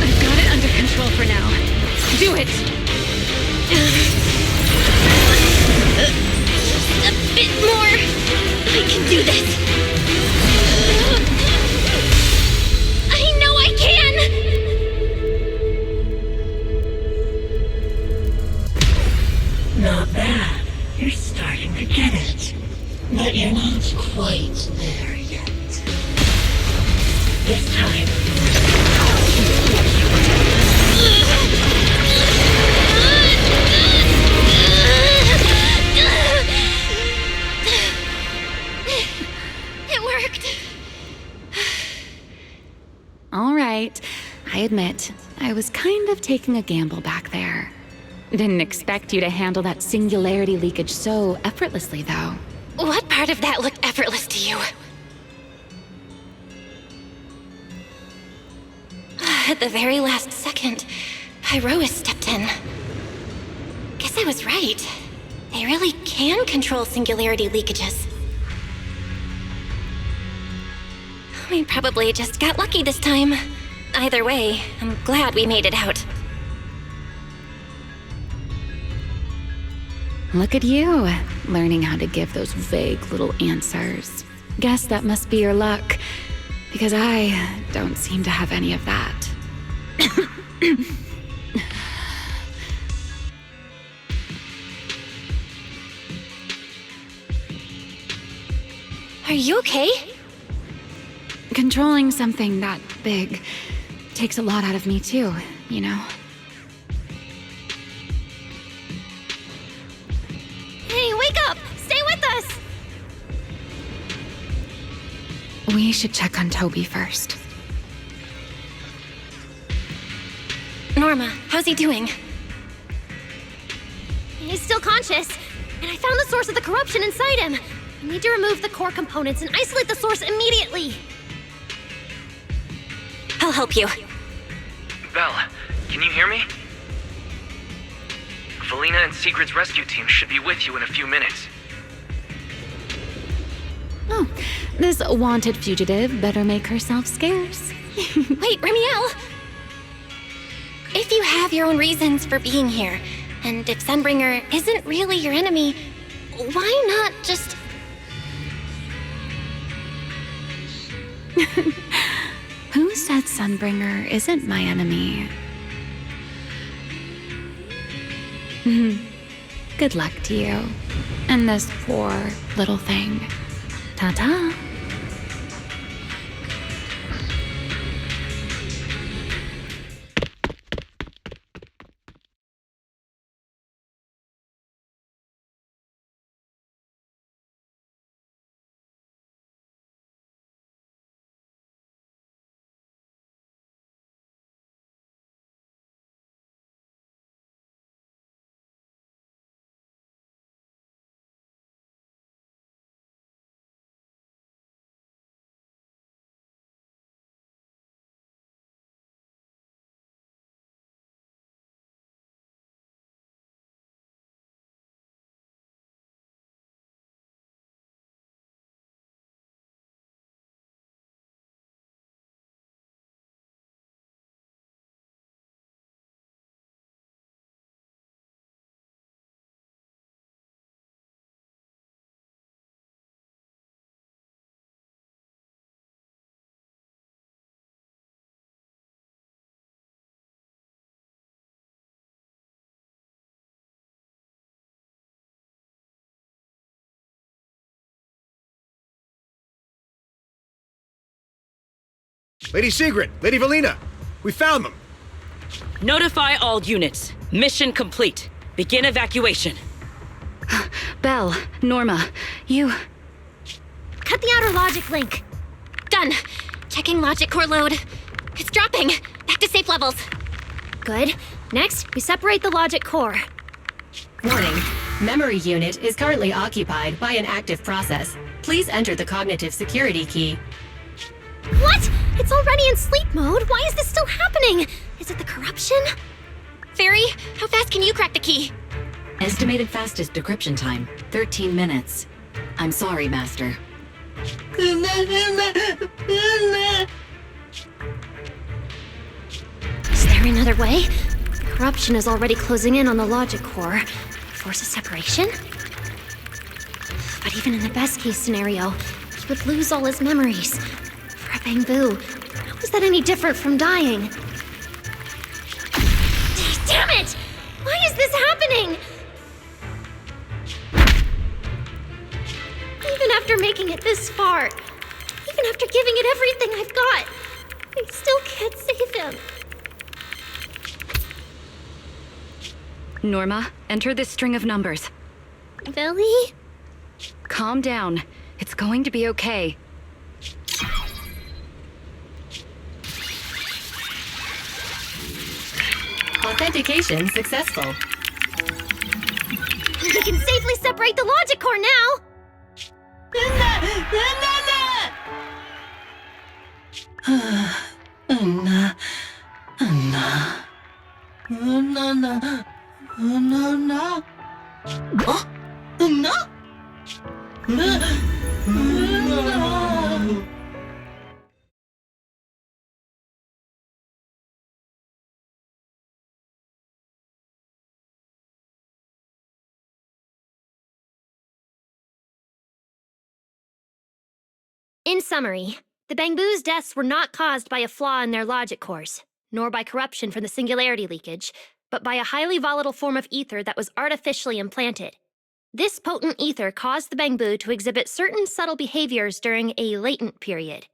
Speaker 10: I've got it under control for now. Do it!
Speaker 2: A bit more. I can do this. I know I can!
Speaker 12: Not bad. You're starting to get it. But you're not quite there yet. This time,
Speaker 2: It worked.
Speaker 10: All right. I admit, I was kind of taking a gamble back there. Didn't expect you to handle that singularity leakage so effortlessly, though.
Speaker 2: What part of that looked effortless to you? At the very last second, Pyrois stepped in. Guess I was right. They really can control singularity leakages. We probably just got lucky this time. Either way, I'm glad we made it out.
Speaker 10: Look at you, learning how to give those vague little answers. Guess that must be your luck, because I don't seem to have any of that.
Speaker 2: Are you okay?
Speaker 10: Controlling something that big takes a lot out of me too, you know?
Speaker 9: Hey, wake up! Stay with us!
Speaker 10: We should check on Toby first.
Speaker 2: Norma, how's he doing?
Speaker 9: He's still conscious, and I found the source of the corruption inside him. I need to remove the core components and isolate the source immediately.
Speaker 2: I'll help you.
Speaker 1: Belle, can you hear me? Felina and Secret's rescue team should be with you in a few minutes.
Speaker 10: Oh, this wanted fugitive better make herself scarce.
Speaker 2: Wait, Remiel! If you have your own reasons for being here, and if Sunbringer isn't really your enemy, why not just...
Speaker 10: Who said Sunbringer isn't my enemy? Good luck to you. And this poor little thing. Ta-ta.
Speaker 13: Lady Sigrid, Lady Valina, we found them.
Speaker 14: Notify all units. Mission complete. Begin evacuation.
Speaker 10: Belle, Norma, you...
Speaker 2: Cut the outer logic link. Done. Checking logic core load. It's dropping. Back to safe levels.
Speaker 9: Good. Next, we separate the logic core.
Speaker 8: Warning. Memory unit is currently occupied by an active process. Please enter the cognitive security key.
Speaker 9: What? It's already in sleep mode. Why is this still happening? Is it the corruption?
Speaker 2: Fairy, how fast can you crack the key?
Speaker 8: Estimated fastest decryption time, 13 minutes. I'm sorry, Master.
Speaker 9: Is there another way? Corruption is already closing in on the logic core. Force a separation? But even in the best case scenario, he would lose all his memories. For a Bangbu, how is that any different from dying? Damn it! Why is this happening? Even after making it this far, even after giving it everything I've got, I still can't save him.
Speaker 10: Norma, enter this string of numbers.
Speaker 9: Billy?
Speaker 10: Calm down. It's going to be okay.
Speaker 8: Authentication successful.
Speaker 9: We can safely separate the logic core now! In summary, the Bangbu's deaths were not caused by a flaw in their logic cores, nor by corruption from the singularity leakage, but by a highly volatile form of ether that was artificially implanted. This potent ether caused the Bangbu to exhibit certain subtle behaviors during a latent period.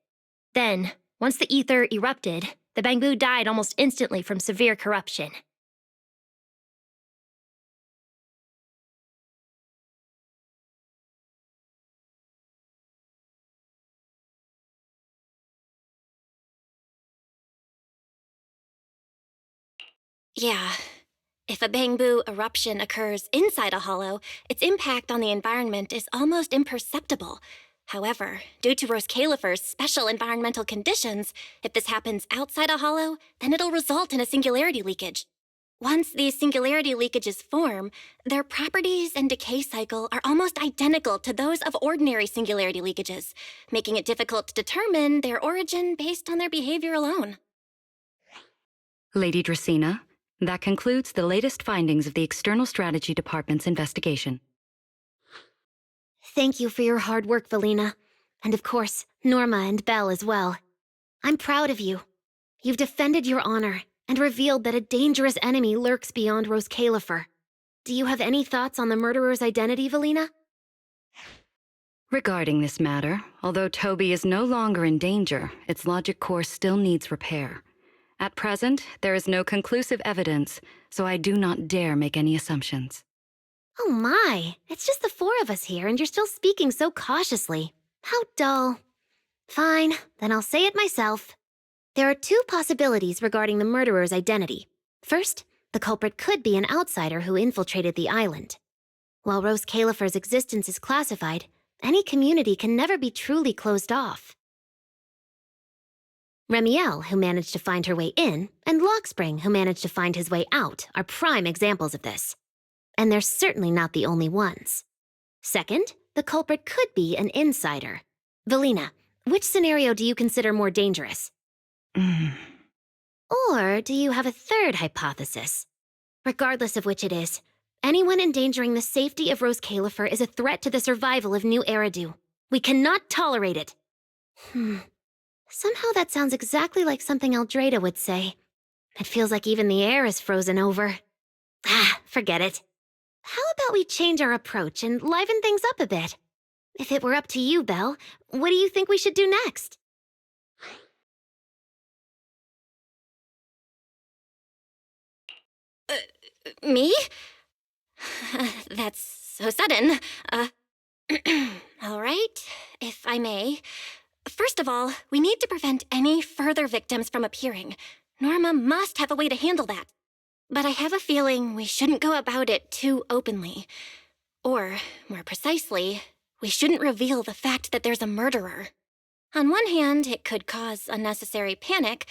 Speaker 9: Then, once the ether erupted, the Bangbu died almost instantly from severe corruption.
Speaker 2: Yeah. If a Bangbu eruption occurs inside a hollow, its impact on the environment is almost imperceptible. However, due to Roscalifer's special environmental conditions, if this happens outside a hollow, then it'll result in a singularity leakage. Once these singularity leakages form, their properties and decay cycle are almost identical to those of ordinary singularity leakages, making it difficult to determine their origin based on their behavior alone.
Speaker 10: Lady Dracena, that concludes the latest findings of the External Strategy Department's investigation.
Speaker 9: Thank you for your hard work, Valina. And of course, Norma and Belle as well. I'm proud of you. You've defended your honor and revealed that a dangerous enemy lurks beyond Roscalifer. Do you have any thoughts on the murderer's identity, Valina?
Speaker 10: Regarding this matter, although Toby is no longer in danger, its logic core still needs repair. At present, there is no conclusive evidence, so I do not dare make any assumptions.
Speaker 9: Oh my, it's just the four of us here and you're still speaking so cautiously. How dull. Fine, then I'll say it myself. There are two possibilities regarding the murderer's identity. First, the culprit could be an outsider who infiltrated the island. While Roscalifer's existence is classified, any community can never be truly closed off. Remiel, who managed to find her way in, and Lockspring, who managed to find his way out, are prime examples of this. And they're certainly not the only ones. Second, the culprit could be an insider. Valina, which scenario do you consider more dangerous? Or do you have a third hypothesis? Regardless of which it is, anyone endangering the safety of Roscalifer is a threat to the survival of New Eridu. We cannot tolerate it. Somehow that sounds exactly like something Eldrada would say. It feels like even the air is frozen over. Forget it. How about we change our approach and liven things up a bit? If it were up to you, Belle, what do you think we should do next?
Speaker 2: Me? That's so sudden. All right, if I may. First of all, we need to prevent any further victims from appearing. Norma must have a way to handle that. But I have a feeling we shouldn't go about it too openly. Or, more precisely, we shouldn't reveal the fact that there's a murderer. On one hand, it could cause unnecessary panic.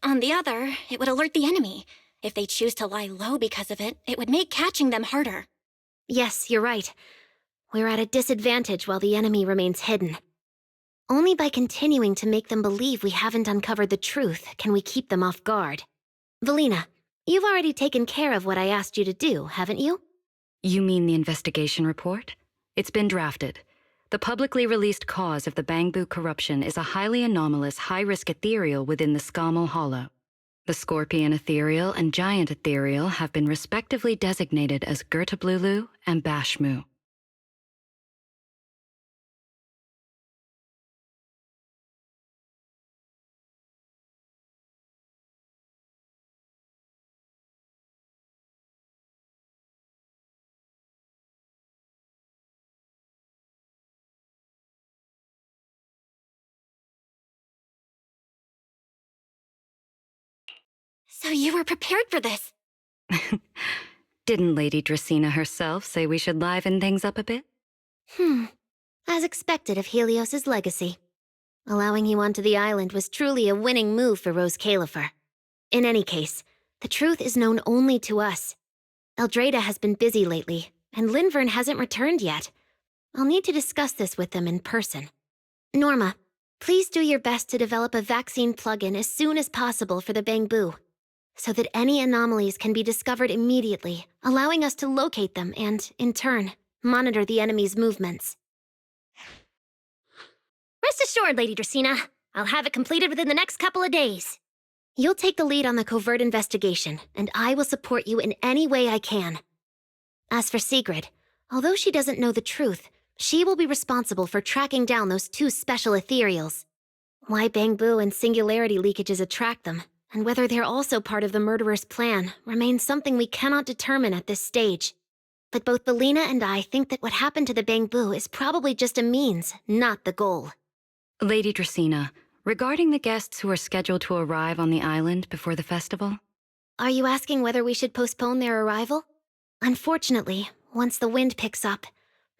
Speaker 2: On the other, it would alert the enemy. If they choose to lie low because of it, it would make catching them harder.
Speaker 9: Yes, you're right. We're at a disadvantage while the enemy remains hidden. Only by continuing to make them believe we haven't uncovered the truth can we keep them off guard. Valina, you've already taken care of what I asked you to do, haven't you?
Speaker 8: You mean the investigation report? It's been drafted. The publicly released cause of the Bangbu corruption is a highly anomalous, high-risk ethereal within the Skamal Hollow. The Scorpion Ethereal and Giant Ethereal have been respectively designated as Gertablulu and Bashmu.
Speaker 2: So you were prepared for this?
Speaker 8: Didn't Lady Dracena herself say we should liven things up a bit?
Speaker 9: As expected of Helios's legacy. Allowing you onto the island was truly a winning move for Rose Califer. In any case, the truth is known only to us. Eldrada has been busy lately, and Linvern hasn't returned yet. I'll need to discuss this with them in person. Norma, please do your best to develop a vaccine plugin as soon as possible for the Bangbu, so that any anomalies can be discovered immediately, allowing us to locate them and, in turn, monitor the enemy's movements.
Speaker 2: Rest assured, Lady Dracena. I'll have it completed within the next couple of days.
Speaker 9: You'll take the lead on the covert investigation, and I will support you in any way I can. As for Sigrid, although she doesn't know the truth, she will be responsible for tracking down those two special ethereals. Why Bangbu and singularity leakages attract them, and whether they're also part of the murderer's plan, remains something we cannot determine at this stage. But both Valina and I think that what happened to the Bangbu is probably just a means, not the goal.
Speaker 8: Lady Dracena, regarding the guests who are scheduled to arrive on the island before the festival?
Speaker 9: Are you asking whether we should postpone their arrival? Unfortunately, once the wind picks up,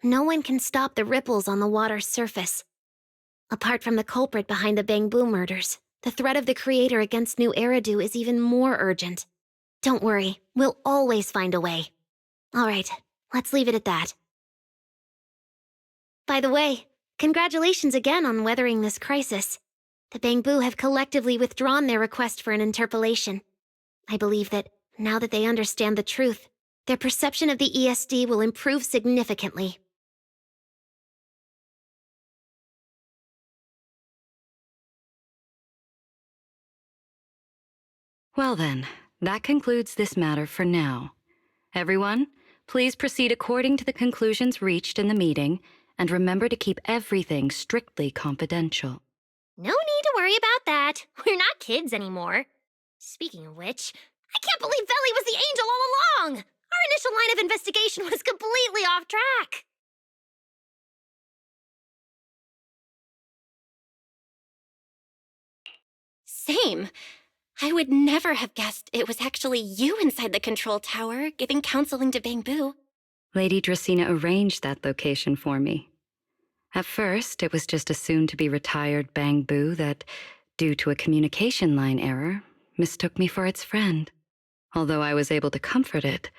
Speaker 9: no one can stop the ripples on the water's surface. Apart from the culprit behind the Bangbu murders, the threat of the Creator against New Eridu is even more urgent. Don't worry, we'll always find a way. All right, let's leave it at that. By the way, congratulations again on weathering this crisis. The Bangbu have collectively withdrawn their request for an interpolation. I believe that, now that they understand the truth, their perception of the ESD will improve significantly.
Speaker 8: Well then, that concludes this matter for now. Everyone, please proceed according to the conclusions reached in the meeting, and remember to keep everything strictly confidential.
Speaker 2: No need to worry about that. We're not kids anymore. Speaking of which, I can't believe Veli was the angel all along! Our initial line of investigation was completely off track. Same. I would never have guessed it was actually you inside the control tower giving counseling to Bangbu.
Speaker 8: Lady Dracena arranged that location for me. At first, it was just a soon-to-be-retired Bangbu that, due to a communication line error, mistook me for its friend. Although I was able to comfort it,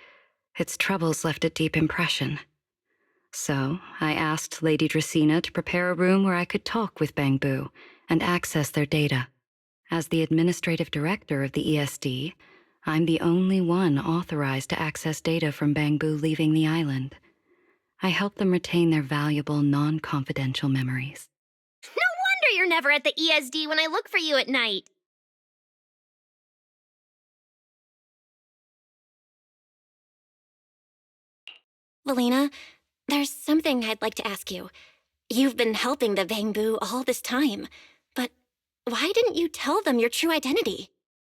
Speaker 8: its troubles left a deep impression. So, I asked Lady Dracena to prepare a room where I could talk with Bangbu and access their data. As the administrative director of the ESD, I'm the only one authorized to access data from Bangbu leaving the island. I help them retain their valuable, non-confidential memories.
Speaker 2: No wonder you're never at the ESD when I look for you at night. Valina, there's something I'd like to ask you. You've been helping the Bangbu all this time, but why didn't you tell them your true identity?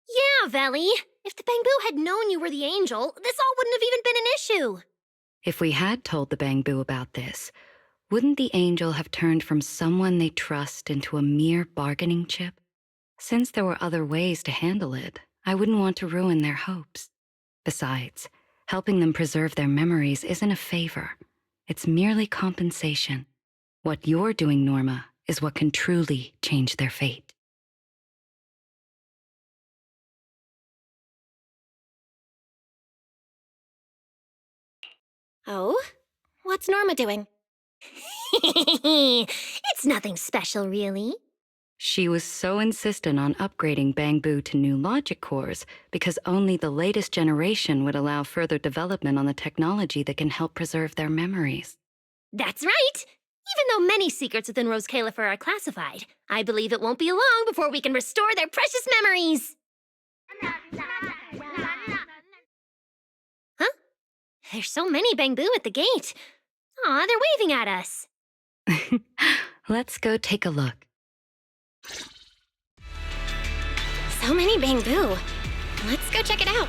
Speaker 2: Yeah, Veli.
Speaker 9: If the Bamboo had known you were the angel, this all wouldn't have even been an issue.
Speaker 10: If we had told the Bamboo about this, wouldn't the angel have turned from someone they trust into a mere bargaining chip? Since there were other ways to handle it, I wouldn't want to ruin their hopes. Besides, helping them preserve their memories isn't a favor. It's merely compensation. What you're doing, Norma, is what can truly change their fate.
Speaker 2: Oh? What's Norma doing?
Speaker 9: It's nothing special, really.
Speaker 10: She was so insistent on upgrading Bamboo to new logic cores because only the latest generation would allow further development on the technology that can help preserve their memories.
Speaker 9: That's right! Even though many secrets within Rose Califer are classified, I believe it won't be long before we can restore their precious memories! Huh? There's so many Bamboo at the gate. Aw, they're waving at us.
Speaker 10: Let's go take a look.
Speaker 2: So many Bamboo. Let's go check it out.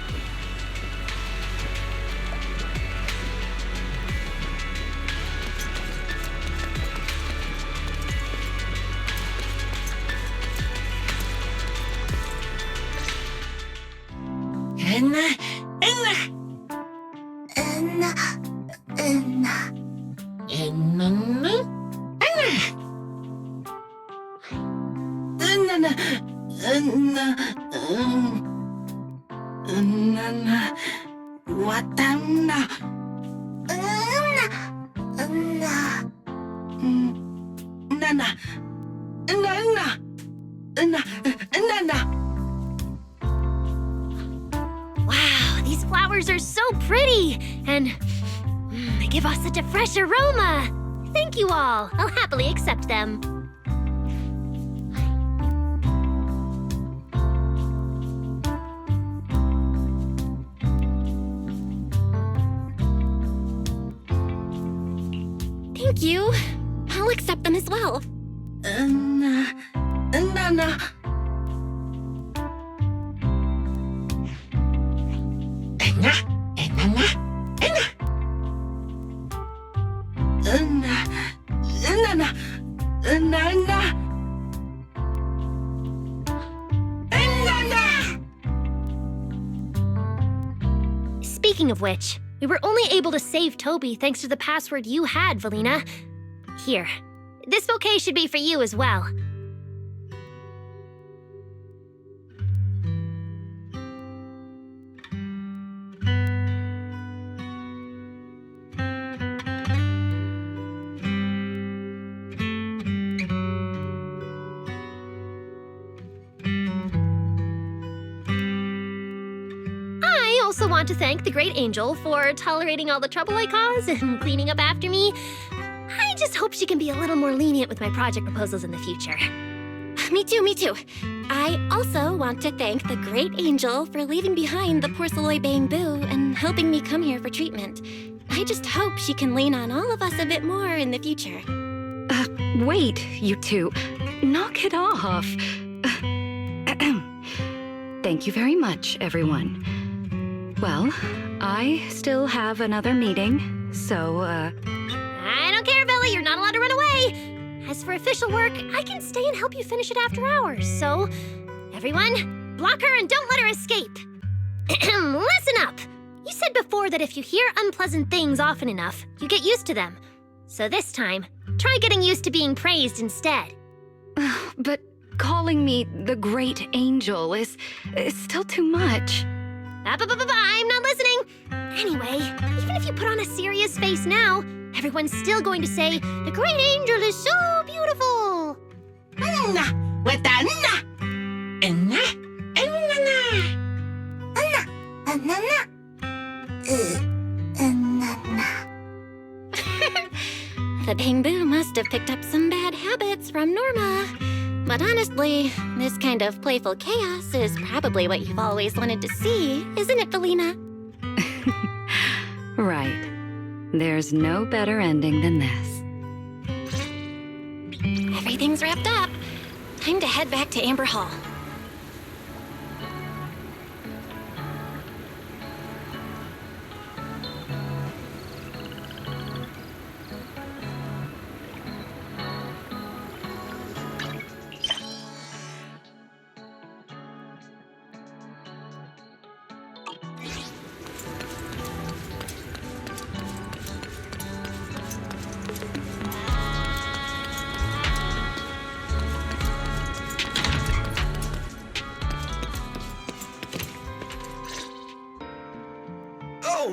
Speaker 9: Wow, these flowers are so pretty, and they give off such a fresh aroma. Thank you all. I'll happily accept them.
Speaker 2: Thank you. I'll accept them as well.
Speaker 9: Speaking of which, we were only able to save Toby thanks to the password you had, Valina. Here, this bouquet should be for you as well. I also want to thank the Great Angel for tolerating all the trouble I cause and cleaning up after me. I just hope she can be a little more lenient with my project proposals in the future.
Speaker 2: Me too, me too. I also want to thank the Great Angel for leaving behind the porcelain Bamboo and helping me come here for treatment. I just hope she can lean on all of us a bit more in the future.
Speaker 10: Wait, you two. Knock it off. Thank you very much, everyone. Well, I still have another meeting, so,
Speaker 9: I don't care, Billy. You're not allowed to run away. As for official work, I can stay and help you finish it after hours. So, everyone, block her and don't let her escape. Listen up. You said before that if you hear unpleasant things often enough, you get used to them. So this time, try getting used to being praised instead.
Speaker 10: But calling me the Great Angel is still too much.
Speaker 9: I'm not listening. Anyway, even if you put on a serious face now, everyone's still going to say, the Great Angel is so beautiful.
Speaker 2: The Bamboo must have picked up some bad habits from Norma. But honestly, this kind of playful chaos is probably what you've always wanted to see, isn't it, Valina?
Speaker 10: Right. There's no better ending than this.
Speaker 2: Everything's wrapped up. Time to head back to Amber Hall.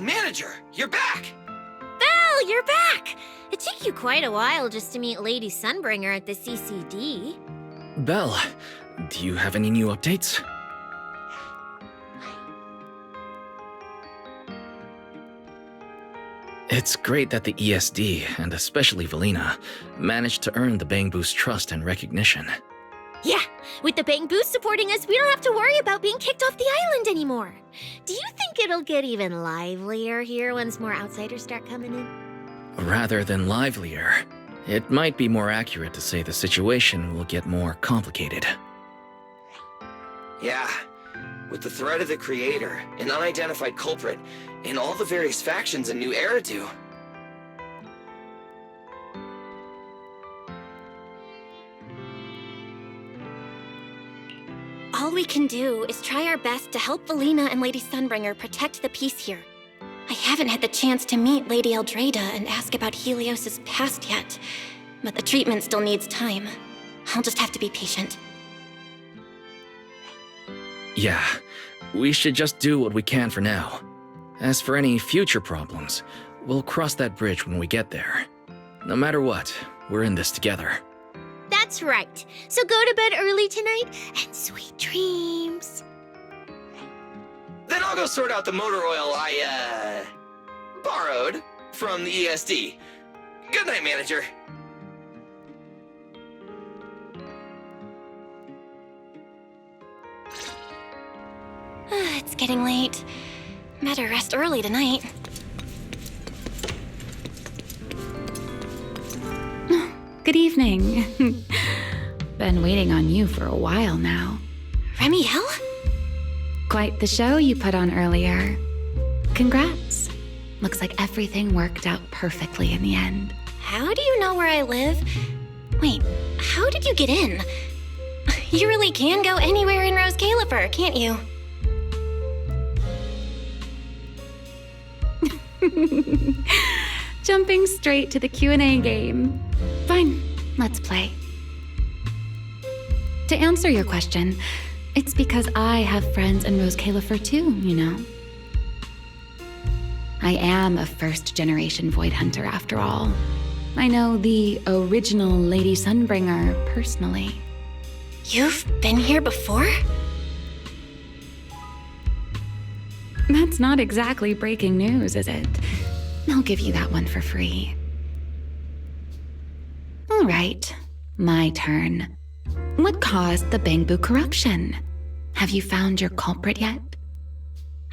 Speaker 3: Manager, you're back!
Speaker 2: Belle, you're back! It took you quite a while just to meet Lady Sunbringer at the CCD.
Speaker 1: Belle, do you have any new updates? It's great that the ESD, and especially Valina, managed to earn the Bangbu's trust and recognition.
Speaker 2: Yeah, with the Bangboos supporting us, we don't have to worry about being kicked off the island anymore. Do you think it'll get even livelier here once more outsiders start coming in?
Speaker 1: Rather than livelier, it might be more accurate to say the situation will get more complicated.
Speaker 3: Yeah, with the threat of the Creator, an unidentified culprit, and all the various factions in New Eridu.
Speaker 2: All we can do is try our best to help Valina and Lady Sunbringer protect the peace here. I haven't had the chance to meet Lady Eldrada and ask about Helios's past yet, but the treatment still needs time. I'll just have to be patient.
Speaker 1: Yeah, we should just do what we can for now. As for any future problems, we'll cross that bridge when we get there. No matter what, we're in this together.
Speaker 2: That's right. So go to bed early tonight, and sweet dreams.
Speaker 3: Then I'll go sort out the motor oil I, borrowed from the ESD. Good night, Manager.
Speaker 2: It's getting late. Better rest early tonight.
Speaker 10: Good evening. Been waiting on you for a while now.
Speaker 2: Remiel?
Speaker 10: Quite the show you put on earlier. Congrats. Looks like everything worked out perfectly in the end.
Speaker 2: How do you know where I live? Wait, how did you get in? You really can go anywhere in Rose Califer, can't you?
Speaker 10: Jumping straight to the Q&A game. Fine, let's play. To answer your question, it's because I have friends in Rose Califer too, you know. I am a first-generation Void Hunter after all. I know the original Lady Sunbringer personally.
Speaker 2: You've been here before?
Speaker 10: That's not exactly breaking news, is it? I'll give you that one for free. All right, my turn. What caused the Bangbu corruption? Have you found your culprit yet?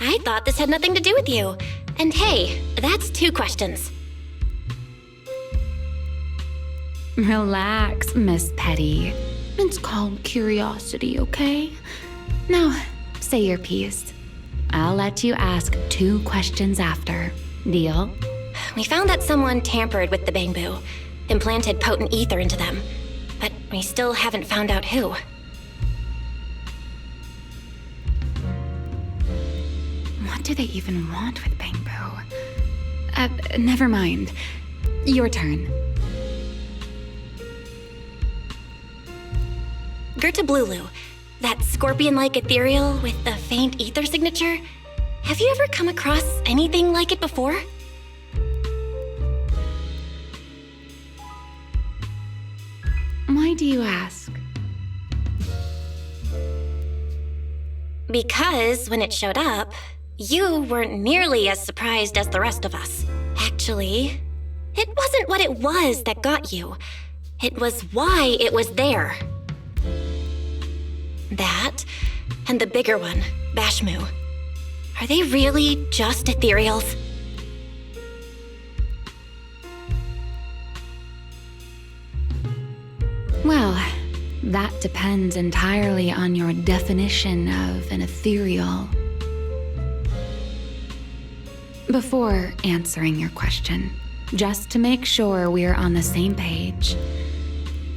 Speaker 2: I thought this had nothing to do with you. And hey, that's 2 questions.
Speaker 10: Relax, Miss Petty. It's called curiosity, okay? Now, say your piece. I'll let you ask 2 questions after. Deal?
Speaker 2: We found that someone tampered with the Bangbu, implanted potent ether into them, but we still haven't found out who.
Speaker 10: What do they even want with Bangbu? Never mind. Your turn.
Speaker 2: Gerta-Blulu, that scorpion-like ethereal with the faint ether signature. Have you ever come across anything like it before?
Speaker 10: Why do you ask?
Speaker 2: Because when it showed up, you weren't nearly as surprised as the rest of us. Actually, it wasn't what it was that got you. It was why it was there. That, and the bigger one, Bashmu. Are they really just ethereals?
Speaker 10: Well, that depends entirely on your definition of an ethereal. Before answering your question, just to make sure we're on the same page,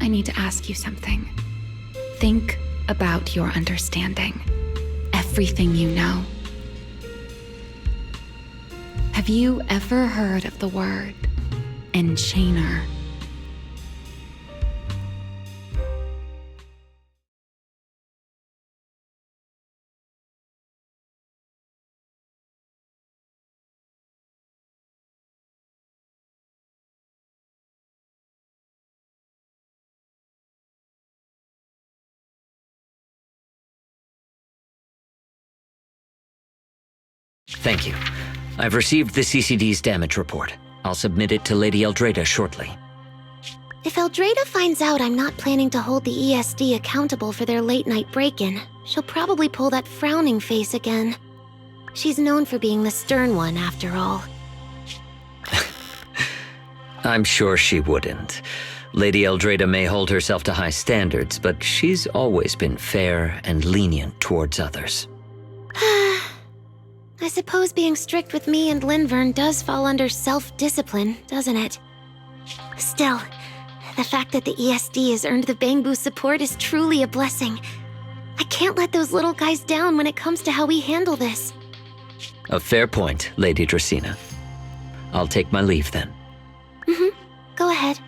Speaker 10: I need to ask you something. Think about your understanding. Everything you know. Have you ever heard of the word enchainer?
Speaker 15: Thank you. I've received the CCD's damage report. I'll submit it to Lady Eldrada shortly.
Speaker 2: If Eldrada finds out I'm not planning to hold the ESD accountable for their late-night break-in, she'll probably pull that frowning face again. She's known for being the stern one, after all.
Speaker 15: I'm sure she wouldn't. Lady Eldrada may hold herself to high standards, but she's always been fair and lenient towards others.
Speaker 2: I suppose being strict with me and Linvern does fall under self-discipline, doesn't it? Still, the fact that the ESD has earned the Bangbu support is truly a blessing. I can't let those little guys down when it comes to how we handle this.
Speaker 15: A fair point, Lady Dracena. I'll take my leave then.
Speaker 2: Go ahead.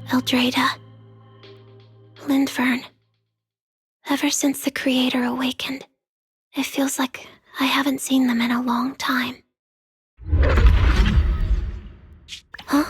Speaker 2: Eldrada. Linvern. Ever since the Creator awakened, it feels like I haven't seen them in a long time. Huh?